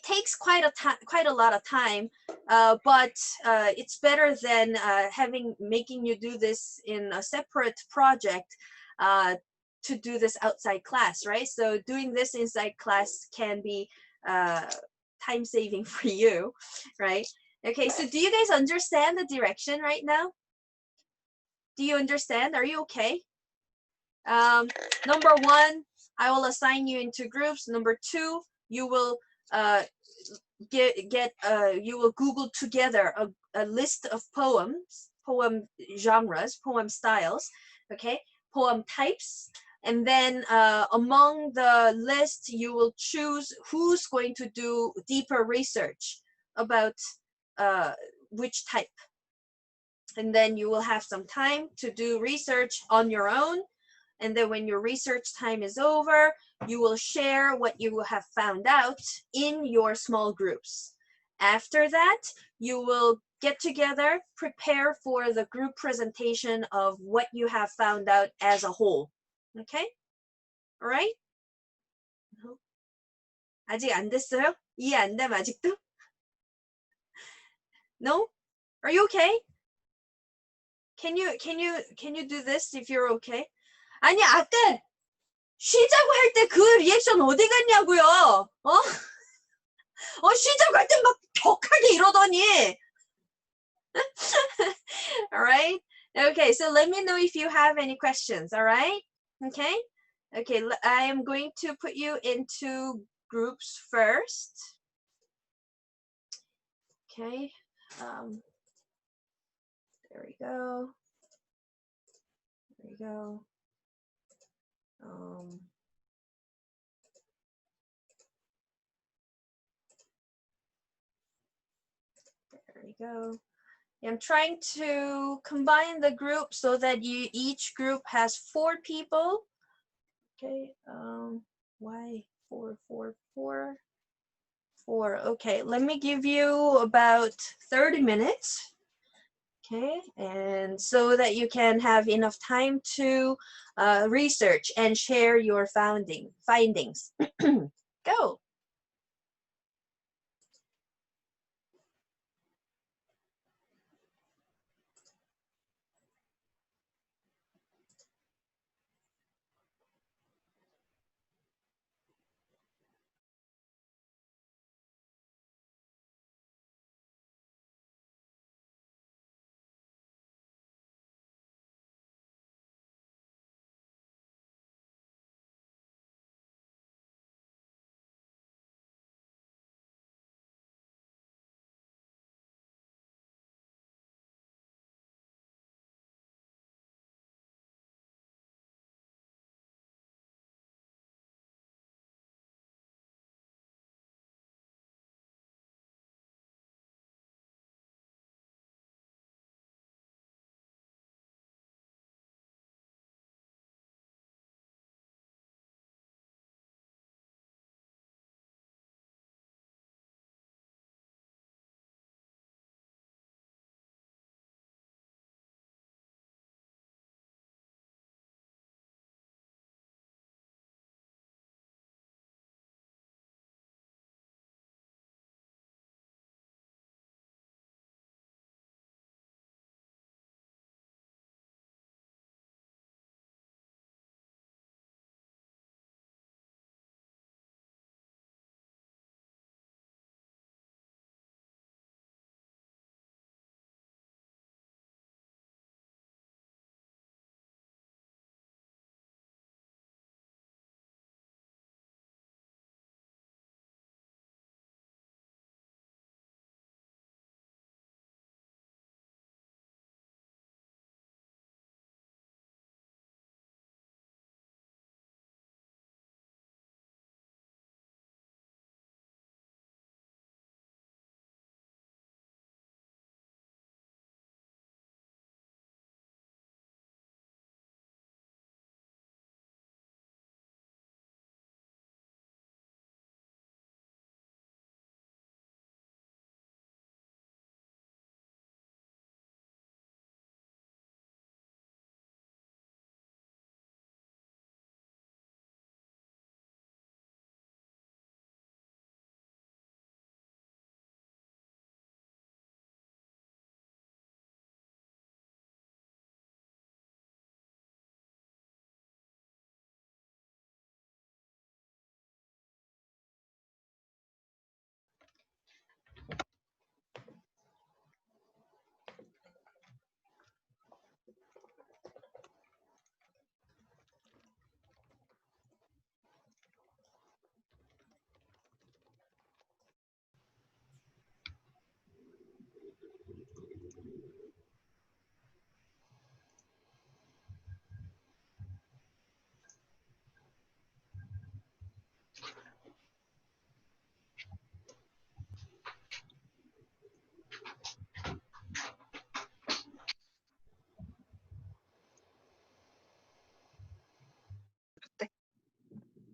takes quite a lot of time, but it's better than making you do this in a separate project to do this outside class, right? So doing this inside class can be time saving for you, right? Okay, so do you guys understand the direction right now? Do you understand? Are you okay? Number 1, I will assign you into groups. Number 2, you will you will Google together a list of poems, poem genres, poem styles, okay, poem types, and then among the list you will choose who's going to do deeper research about which type, and then you will have some time to do research on your own. And then when your research time is over, you will share what you have found out in your small groups. After that, you will get together, prepare for the group presentation of what you have found out as a whole. Okay? All right? 아직 안 됐어요? 이해 안 되면 아직도? No? Are you okay? Can you do this if you're okay? 아니, 아까 쉬자고 할 때 그 리액션 어디 갔냐고요? 쉬자고 할 때 막 격하게 이러더니. All right? Okay, so let me know if you have any questions, all right? Okay? Okay, I am going to put you into groups first. Okay. There we go. There we go. we go. I'm trying to combine the group so that each group has 4 people. Okay, why 4, 4, 4, 4? Okay, let me give you about 30 minutes. Okay, and so that you can have enough time to research and share your findings. Go.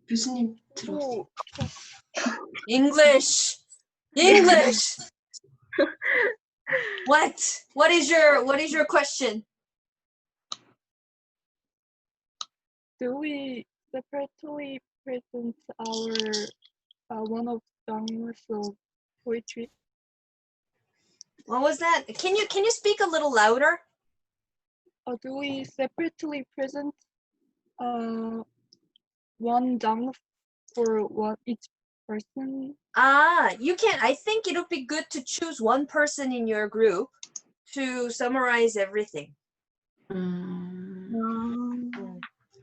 교수님 들어오세요. English. English. What is your question? Do we separately present our one of genres of poetry? What was that? Can you speak a little louder? Do we separately present one genre for each person? You can. I think it would be good to choose one person in your group to summarize everything.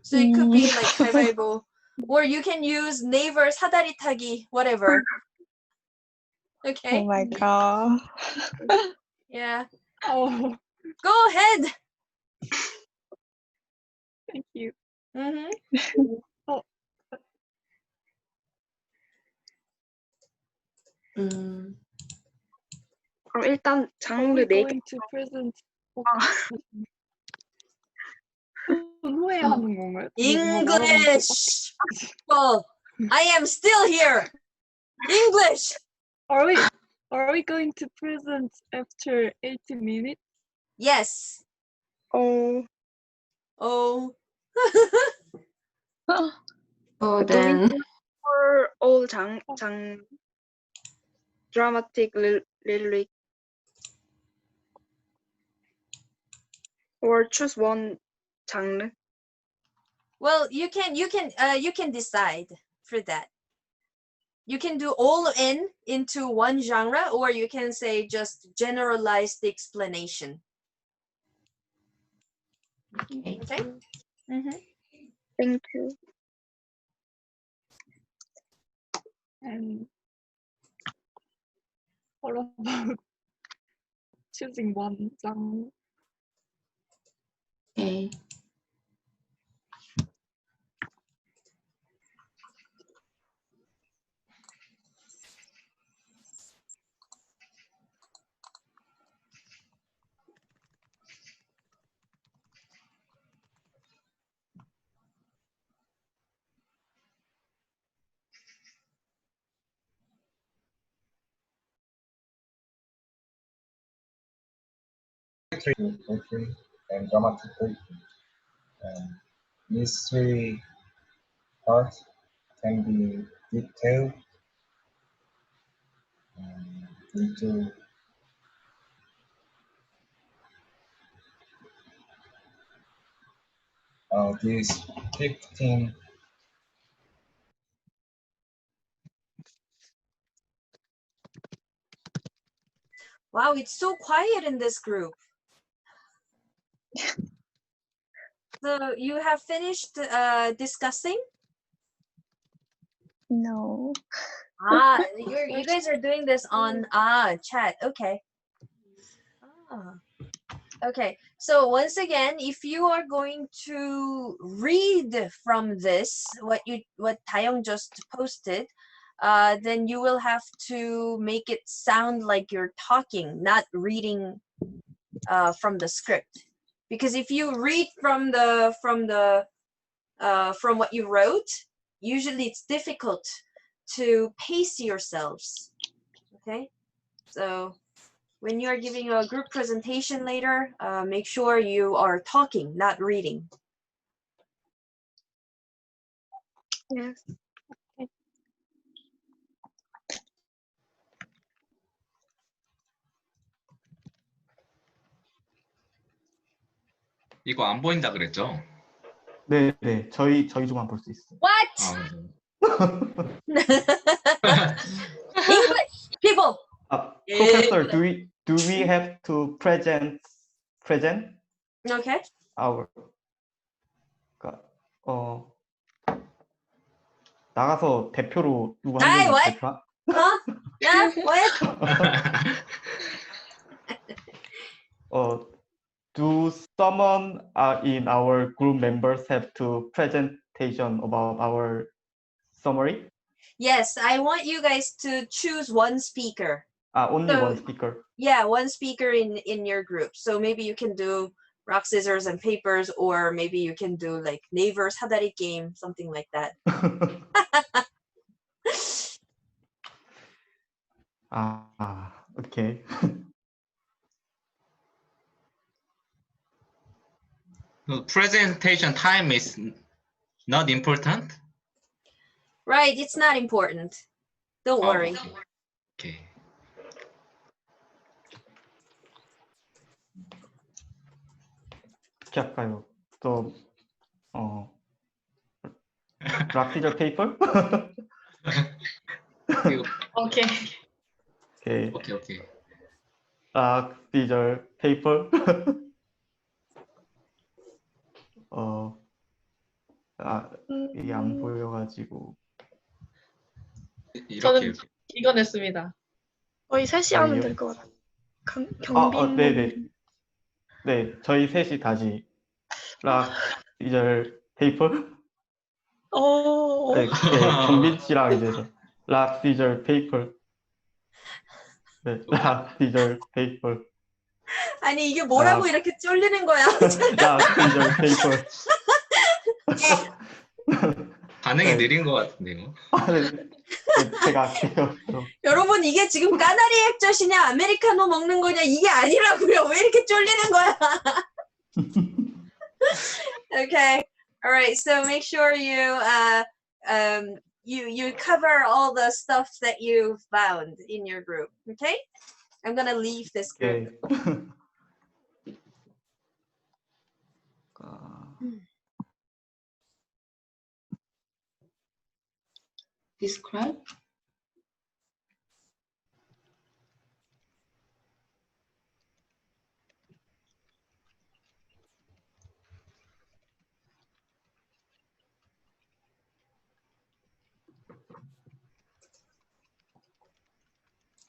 So it could be like 가위바위보, or you can use neighbor 사다리 타기, whatever. Okay. Oh my god. Yeah. Oh. Go ahead. Thank you. Oh. 그럼 일단 Are 장르 we 4개. going to present? 후회하는 건가요? 뭐 말하고 있을까? English. Oh, I am still here. English. Are we going to present after 80 minutes? Yes. Oh, Oh. Oh, do we then need for all dramatic lyric or choose one genre? Well, you can decide for that. You can do all into one genre, or you can say just generalized explanation. okay. Okay. Mm-hmm. Thank you. And what about choosing one genre? Okay. Poetry and dramatic poetry. These three parts can be detailed into these 15. Wow, it's so quiet in this group. So you have finished discussing? No. You guys are doing this on chat. Okay. Okay. So once again, if you are going to read from this, what Taeyong just posted, then you will have to make it sound like you're talking, not reading from the script. Because if you read from what you wrote, usually it's difficult to pace yourselves. Okay, so when you are giving a group presentation later, make sure you are talking, not reading. Yes. 이거 안 보인다 그랬죠? 네, 네. 저희조만 볼 수 있어요. What? English people. Professor, do we have to present Okay. our 나가서 대표로 누구 한 명이 what? 대표? Huh? Yeah, what? Do someone in our group members have to presentation about our summary? Yes, I want you guys to choose one speaker. Only one speaker. Yeah, one speaker in your group. So maybe you can do rock, scissors, and papers, or maybe you can do like neighbors 사다리 game, something like that. Okay. Presentation time is not important? Right, it's not important. Don't worry. Okay. 어떻게 할까요? rock, scissors, paper? Okay. Okay. rock, scissors, paper? 이게 안 보여가지고. 저는 이거 냈습니다. 저희 셋이 하면 될 것 같아요. 경빈. 네네. 네, 저희 셋이 다시 rock, scissors, paper? 네, 경빈 씨랑 이제 rock, scissors, paper. 네, rock, scissors, paper. 아니 이게 뭐라고 아. 이렇게 쫄리는 거야? rock, scissors, paper. 반응이 네. 느린 것 같은데요. 네, 제가 할게요. 그럼. 여러분 이게 지금 까나리 액젓이냐 아메리카노 먹는 거냐 이게 아니라고요. 왜 이렇게 쫄리는 거야? Okay. All right. So make sure you cover all the stuff that you found in your group. Okay. I'm gonna leave this group. Okay. Describe.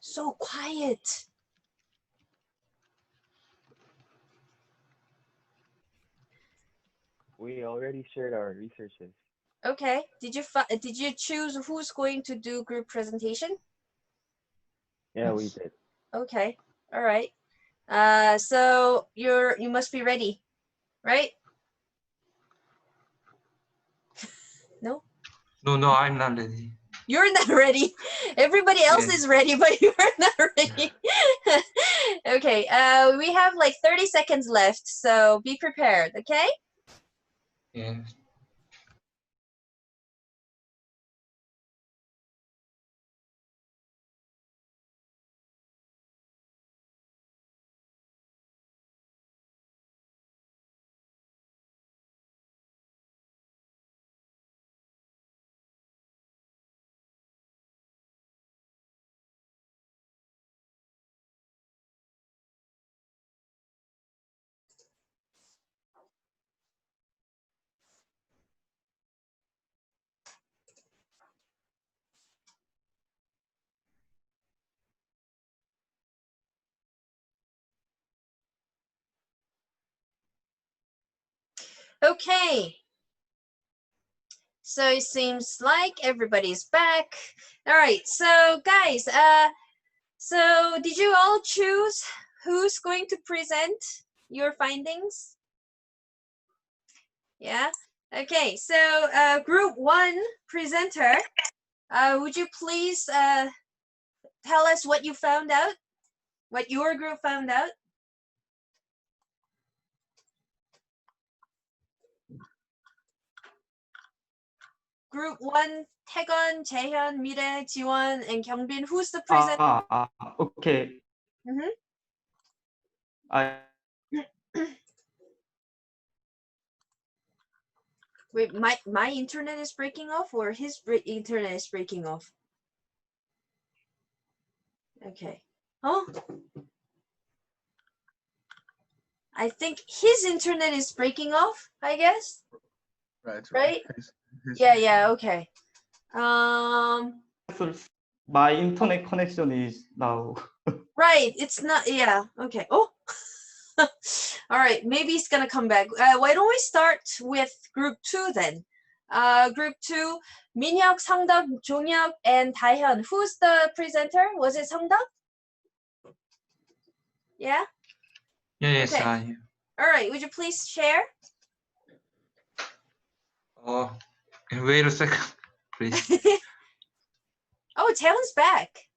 So quiet. We already shared our researches. Okay. Did you choose who's going to do group presentation? Yeah, we did. Okay. All right. So you must be ready, right? No? No, I'm not ready. You're not ready. Everybody else is ready, but you're not ready. Okay. We have like 30 seconds left, so be prepared, okay? Yeah. Okay. So it seems like everybody's back. All right. So guys, so did you all choose who's going to present your findings? Yeah. Okay. So group 1 presenter, would you please tell us what you found out? What your group found out? Group 1, 태건, 재현, 미래, 지원, and 경빈. Who's the presenter? Okay. Mm-hmm. Wait, my internet is breaking off, or his internet is breaking off? Okay. Oh, I think his internet is breaking off, I guess. Right? Yeah, okay. My internet connection is now. Right, it's not, yeah, okay. Oh, all right, maybe it's gonna come back. Why don't we start with group 2 then? Group 2, 민혁, 성덕, 종혁, and 다현. Who's the presenter? Was it 성덕? Yeah? Yes, Okay. I am. All right, would you please share? Wait a second, please. Oh, Taeyeon's back.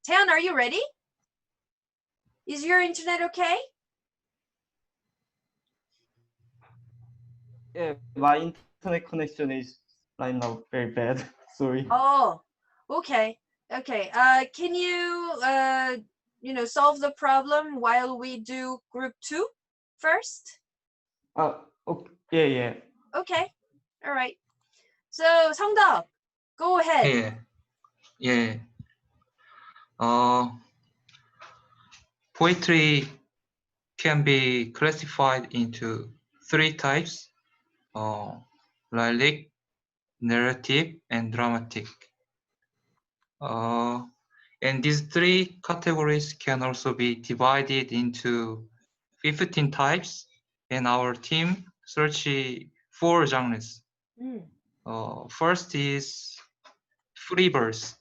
Taeyeon, are you ready? Is your internet okay? Yeah, my internet connection is right now very bad. Sorry. Oh, okay. Okay. Can you solve the problem while we do group 2 first? Okay, yeah. Okay. All right. So, 성덕, go ahead. Yeah. Poetry can be classified into 3 types: lyric, narrative, and dramatic. And these 3 categories can also be divided into 15 types, and our team searched 4 genres. First is free verse.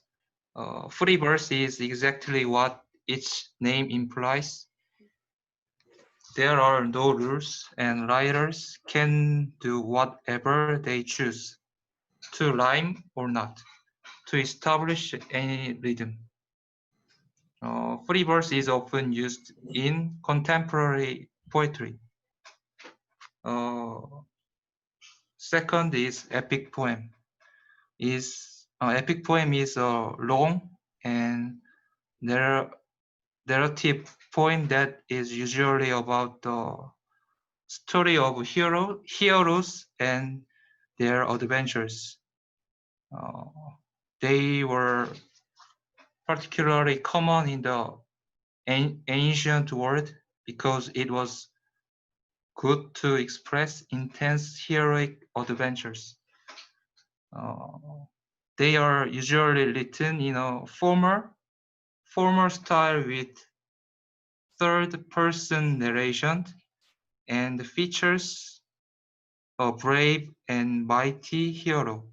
Free verse is exactly what its name implies, there are no rules and writers can do whatever they choose, to rhyme or not, to establish any rhythm. Free verse is often used in contemporary poetry. Second is epic poem. Epic poem is a long and narrative poem that is usually about the story of heroes and their adventures. They were particularly common in the ancient world because it was good to express intense heroic adventures. They are usually written in a formal style with third-person narration and features a brave and mighty hero.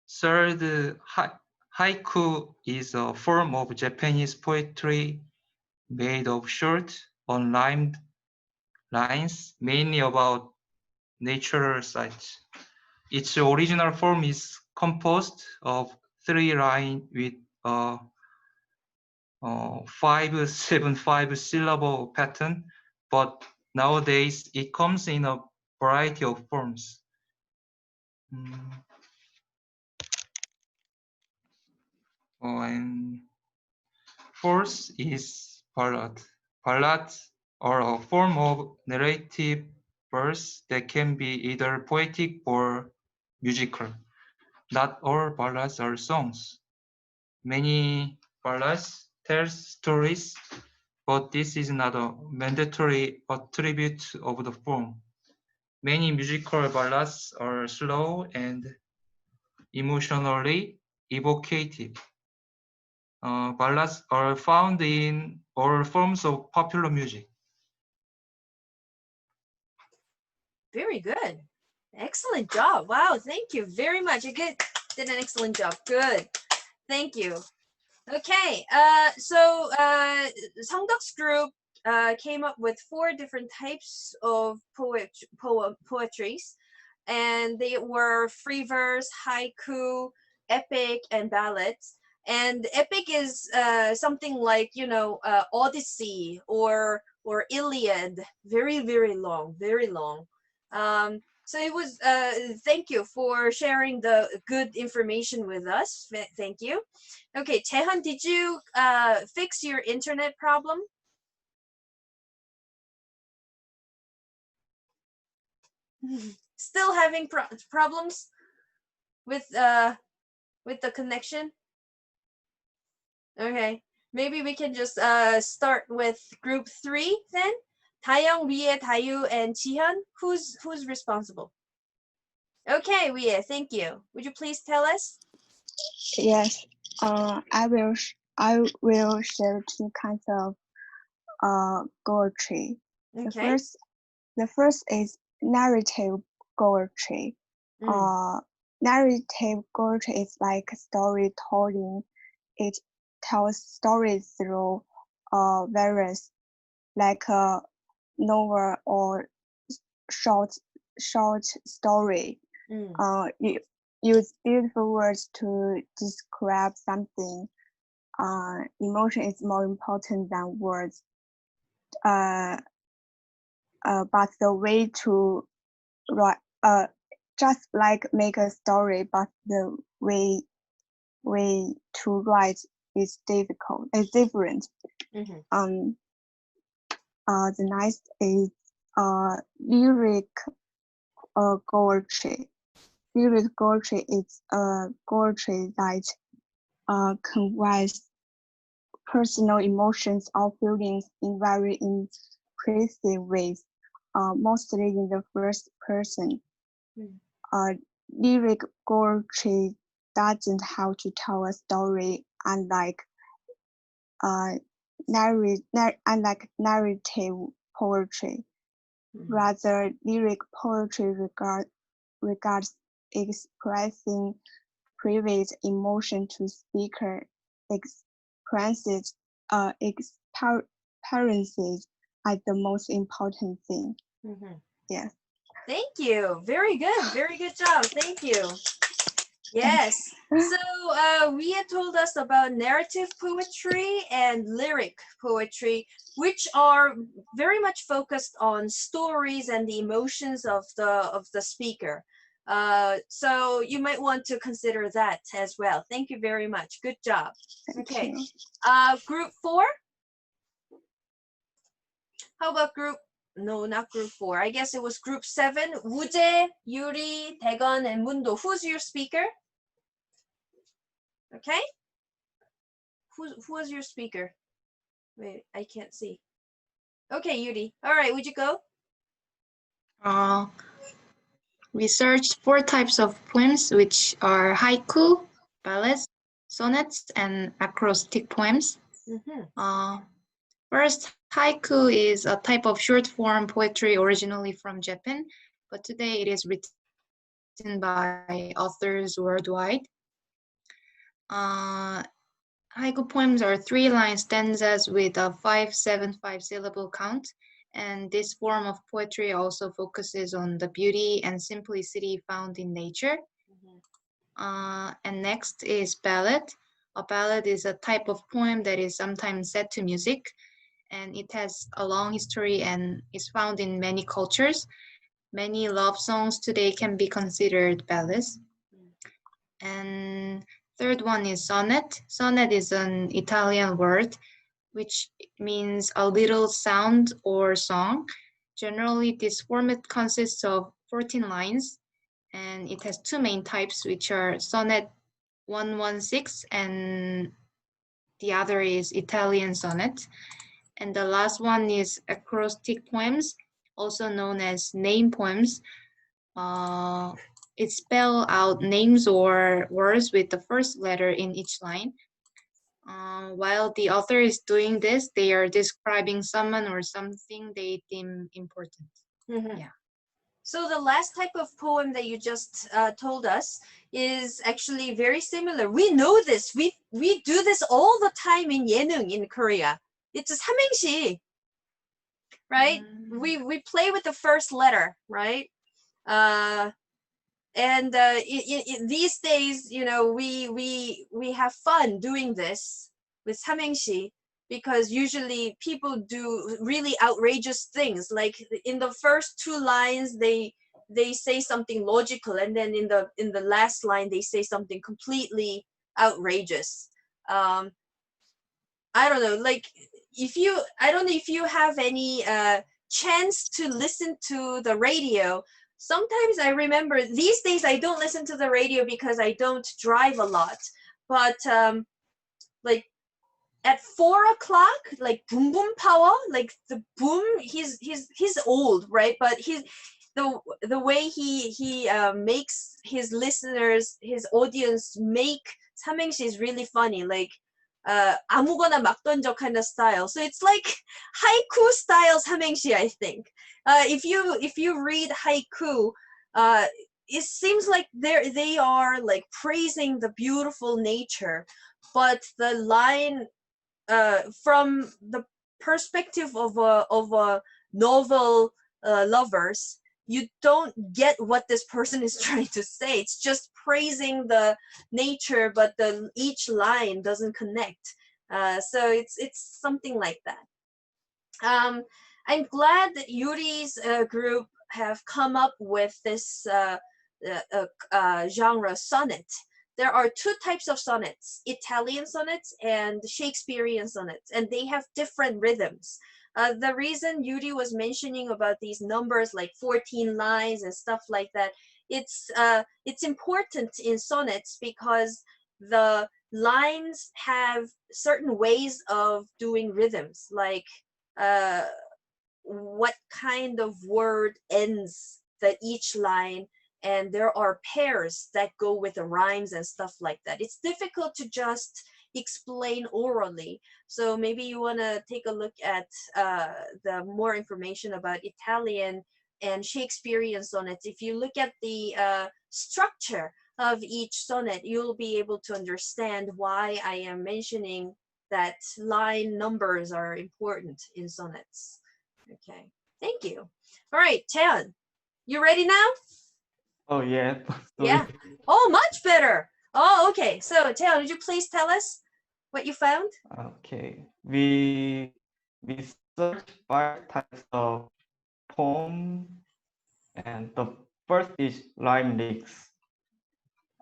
Third, haiku is a form of Japanese poetry made of short, unrhymed lines, mainly about natural sights. Its original form is composed of 3 lines with a 5-7-5 syllable pattern, but nowadays it comes in a variety of forms. And fourth is ballad. Ballads are a form of narrative verse that can be either poetic or musical. Not all ballads are songs. Many ballads tell stories, but this is not a mandatory attribute of the form. Many musical ballads are slow and emotionally evocative. Ballads are found in all forms of popular music. Very good. Excellent job. Wow, thank you very much. You did an excellent job. Good. Thank you. Okay, so Songdok's group came up with 4 different types of poetries, and they were free verse, haiku, epic, and ballads. And epic is something like, you know, Odyssey or Iliad, very, very long, very long. So it was, thank you for sharing the good information with us. Thank you. Okay, Taehan, did you fix your internet problem? Still having problems with the connection? Okay, maybe we can just start with group 3 then. Taeyong, Rie, Taeyu, and Jihyun. Who's responsible? Okay, Rie, thank you. Would you please tell us? Yes. I will share 2 kinds of poetry. Okay. The first is narrative poetry. Narrative poetry is like storytelling. It tells stories through various, like a novel or short story. You use beautiful words to describe something. Emotion is more important than words. But the way to write, just like make a story, but the way to write is difficult. It's different. The next is lyric poetry. Lyric poetry is poetry that conveys personal emotions or feelings in very impressive ways, mostly in the first person. Lyric poetry doesn't have to tell a story, unlike narrative poetry. Rather, lyric poetry regards expressing private emotion to speaker experiences experiences are the most important thing. Yes. Thank you. Very good. Very good job. Thank you. Yes. So Ria told us about narrative poetry and lyric poetry, which are very much focused on stories and the emotions of the speaker. So you might want to consider that as well. Thank you very much. Good job. Okay. Group 4. How about group? No, not group 4. I guess it was group 7. Woojae, Yuri, Daegon, and Mundo. Who's your speaker? Okay. Who was your speaker? Wait, I can't see. Okay, Yuri. All right, would you go? We searched 4 types of poems, which are haiku, ballads, sonnets, and acrostic poems. First, haiku is a type of short form poetry originally from Japan, but today it is written by authors worldwide. Haiku poems are 3-line stanzas with a 5-7-5 syllable count, and this form of poetry also focuses on the beauty and simplicity found in nature. And next is ballad. A ballad is a type of poem that is sometimes set to music, and it has a long history and is found in many cultures. Many love songs today can be considered ballads. And third one is sonnet. Sonnet is an Italian word which means a little sound or song. Generally, this format consists of 14 lines, and it has 2 main types, which are sonnet 116 and the other is Italian sonnet. And the last one is acrostic poems, also known as name poems. It spells out names or words with the first letter in each line. While the author is doing this, they are describing someone or something they deem important. Yeah. So the last type of poem that you just told us is actually very similar. We know this. We do this all the time in 예능 in Korea. It's a 삼행시, right? We play with the first letter, right? And these days, you know, we have fun doing this with 삼행시 because usually people do really outrageous things. Like in the first 2 lines, they say something logical, and then in the last line they say something completely outrageous. I don't know, like I don't know if you have any chance to listen to the radio. Sometimes I remember these days I don't listen to the radio because I don't drive a lot, but like at 4 o'clock, like Boom Boom Power, like the Boom, he's old, right? But the way he makes his listeners, his audience make 삼행시 is really funny. Like 아무거나 막 던져 kind of style. So it's like haiku style 삼행시, I think. If you read haiku, it seems like they are like praising the beautiful nature, but the line from the perspective of a novel lovers, you don't get what this person is trying to say. It's just praising the nature, but each line doesn't connect. So it's something like that. I'm glad that Yuri's group have come up with this genre sonnet. There are 2 types of sonnets, Italian sonnets and Shakespearean sonnets, and they have different rhythms. The reason Yuri was mentioning about these numbers like 14 lines and stuff like that, it's important in sonnets because the lines have certain ways of doing rhythms, like what kind of word ends each line, and there are pairs that go with the rhymes and stuff like that. It's difficult to just explain orally. So maybe you want to take a look at the more information about Italian and Shakespearean sonnets. If you look at the structure of each sonnet, you'll be able to understand why I am mentioning that line numbers are important in sonnets. Okay, thank you. All right, Taeyeon, you ready now? Oh yeah. Yeah. Sorry. Oh, much better. Oh, okay. So, Taeyeon, would you please tell us what you found? Okay. We search 5 types of poem, and the first is rhyme lyrics.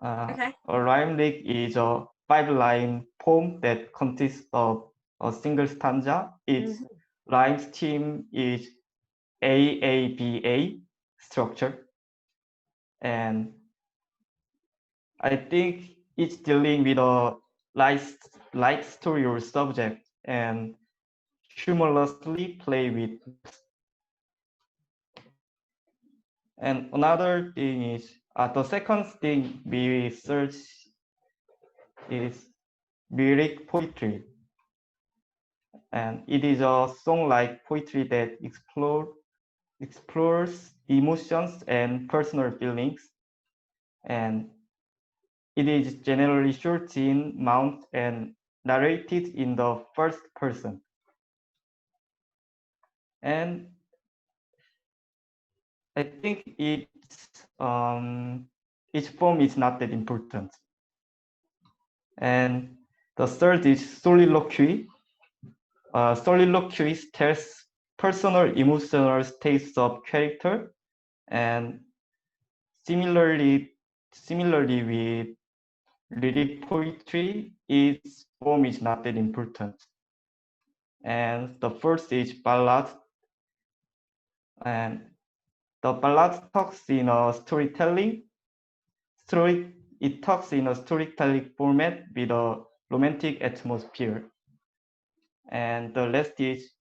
Okay. A rhyme lyric is a 5-line poem that consists of a single stanza. Its rhyme scheme is AABA structure, and I think it's dealing with a light story or subject and humorously play with. And another thing is the second thing we search is lyric poetry, and it is a song-like poetry that explores emotions and personal feelings, and it is generally short in amount and narrated in the first person. And I think its form is not that important. And the third is soliloquy. Soliloquy tells personal emotional states of character, and similarly with lyric poetry, its form is not that important. And the first is ballad, and the ballad talks in a storytelling. It talks in a storytelling format with a romantic atmosphere. And the last is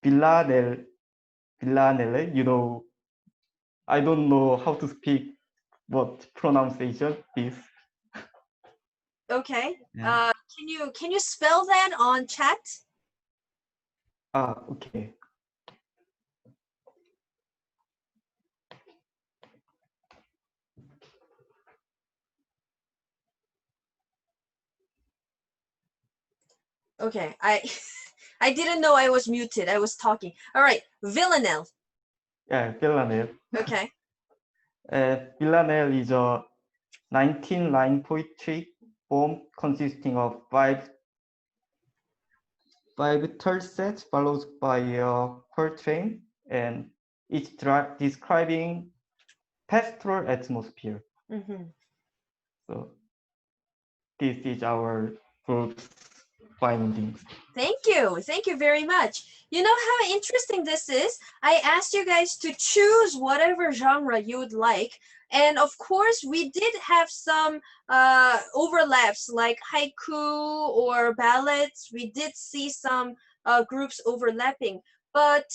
villanelle. Villanelle, I don't know how to speak what pronunciation is. Okay. Yeah. Can you spell that on chat? Okay. Okay. I didn't know I was muted. I was talking. All right. Villanelle. Yeah, villanelle. Okay. Villanelle is a 19-line poetry poem consisting of five third sets followed by a quatrain, and it's describing pastoral atmosphere. So this is our group's findings. Thank you. Thank you very much. You know how interesting this is? I asked you guys to choose whatever genre you would like. And of course, we did have some overlaps like haiku or ballads. We did see some groups overlapping. But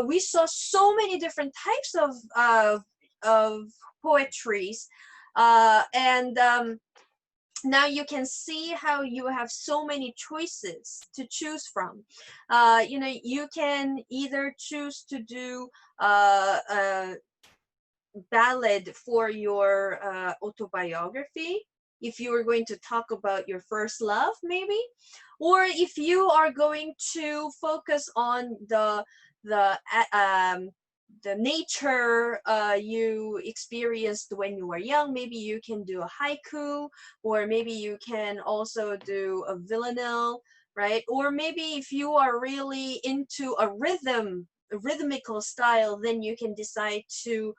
we saw so many different types of poetries. And now you can see how you have so many choices to choose from. You can either choose to do a ballad for your autobiography, if you are going to talk about your first love, maybe, or if you are going to focus on the nature you experienced when you were young. Maybe you can do a haiku, or maybe you can also do a villanelle, right? Or maybe if you are really into a rhythmical style, then you can decide to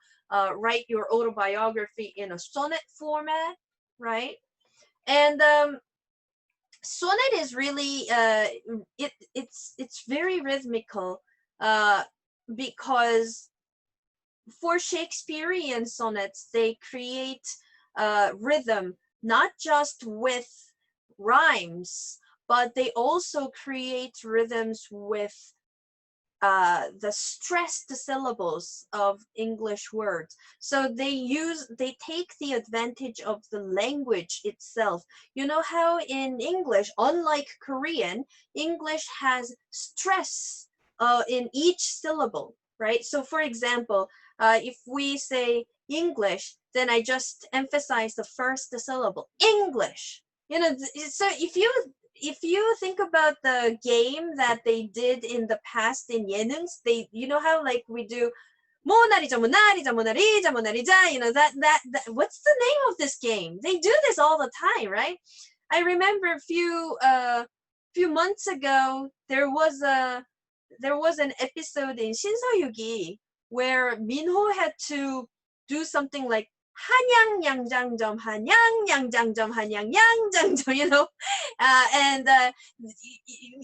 write your autobiography in a sonnet format, right? And sonnet is really it's very rhythmical because for Shakespearean sonnets, they create rhythm not just with rhymes, but they also create rhythms with the stressed syllables of English words. So they take the advantage of the language itself. You know how in English, unlike Korean, English has stress in each syllable, right? So for example, if we say English, then I just emphasize the first syllable. English. You know, so if you think about the game that they did in the past in 예능s, they, you know how like we do 모나리자 모나리자 모나리자 모나리자, you know, that what's the name of this game? They do this all the time, right? I remember a few months ago there was an episode in 신서유기 where Minho had to do something like 한양 양장점 한양 양장점 한양 양장점, you know, and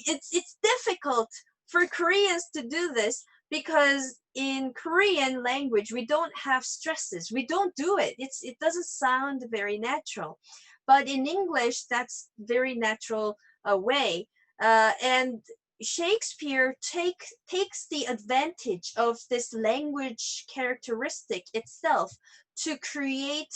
it's difficult for Koreans to do this because in Korean language we don't have stresses. We don't do it. It doesn't sound very natural, but in English that's very natural way, and Shakespeare takes the advantage of this language characteristic itself to create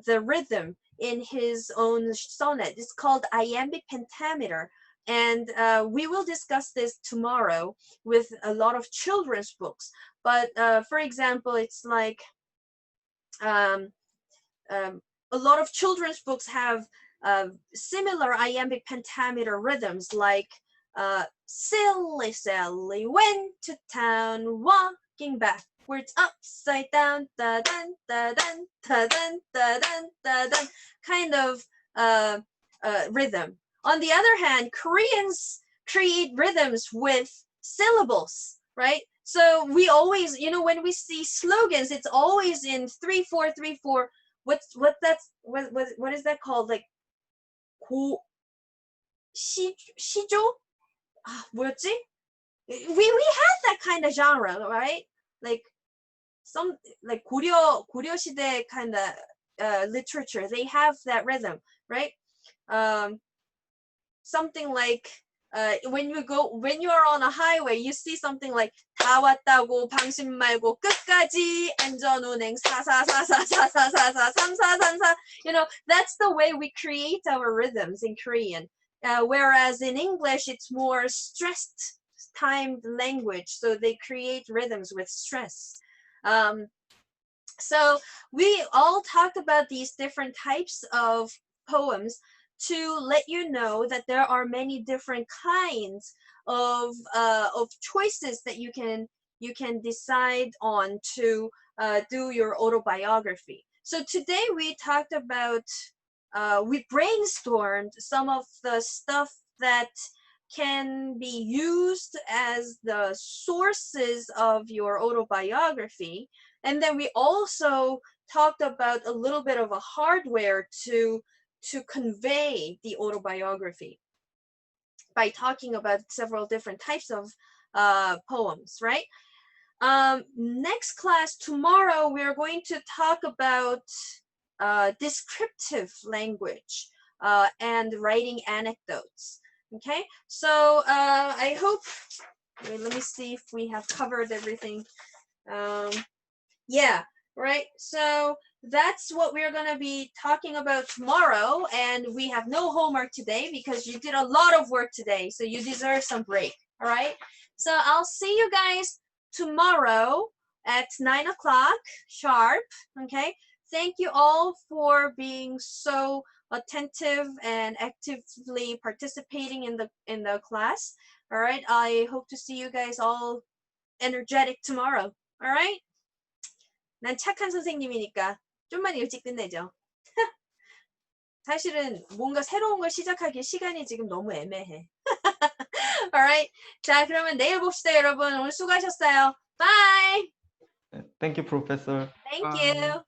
the rhythm in his own sonnet. It's called iambic pentameter, and we will discuss this tomorrow with a lot of children's books. But for example, it's like a lot of children's books have similar iambic pentameter rhythms, like silly Sally went to town walking backwards upside down, da dun da dun da dun da dun da dun, kind of rhythm. On the other hand, Koreans create rhythms with syllables, right? So we always, you know, when we see slogans, it's always in 3-4-3-4. What is that called? Like 시조? 뭐였지? We had that kind of genre, right? Like some like 고려 시대 kind of literature. They have that rhythm, right? Something like when you are on a highway, you see something like 다 왔다고 방심 말고 끝까지 안전운행 4-4-4-4-4-4-3-4-3-4. You know, that's the way we create our rhythms in Korean. Whereas in English, it's more stressed timed language, so they create rhythms with stress. So we all talked about these different types of poems to let you know that there are many different kinds of choices that you can decide on to do your autobiography. So today we talked about we brainstormed some of the stuff that can be used as the sources of your autobiography, and then we also talked about a little bit of a hardware to convey the autobiography by talking about several different types of poems, right? Next class, tomorrow, we're going to talk about descriptive language and writing anecdotes. Okay, so I hope, let me see if we have covered everything. Yeah, right, so that's what we're going to be talking about tomorrow, and we have no homework today because you did a lot of work today, so you deserve some break. All right, so I'll see you guys tomorrow at 9 o'clock sharp. Okay, thank you all for being so attentive and actively participating in the class. All right, I hope to see you guys all energetic tomorrow. All right, 난 착한 선생님이니까 좀만 일찍 끝내죠. 사실은 뭔가 새로운 걸 시작하기 시간이 지금 너무 애매해. Alright. 자, 그러면 내일 봅시다, 여러분. 오늘 수고하셨어요. Bye. Thank you, Professor. Thank you.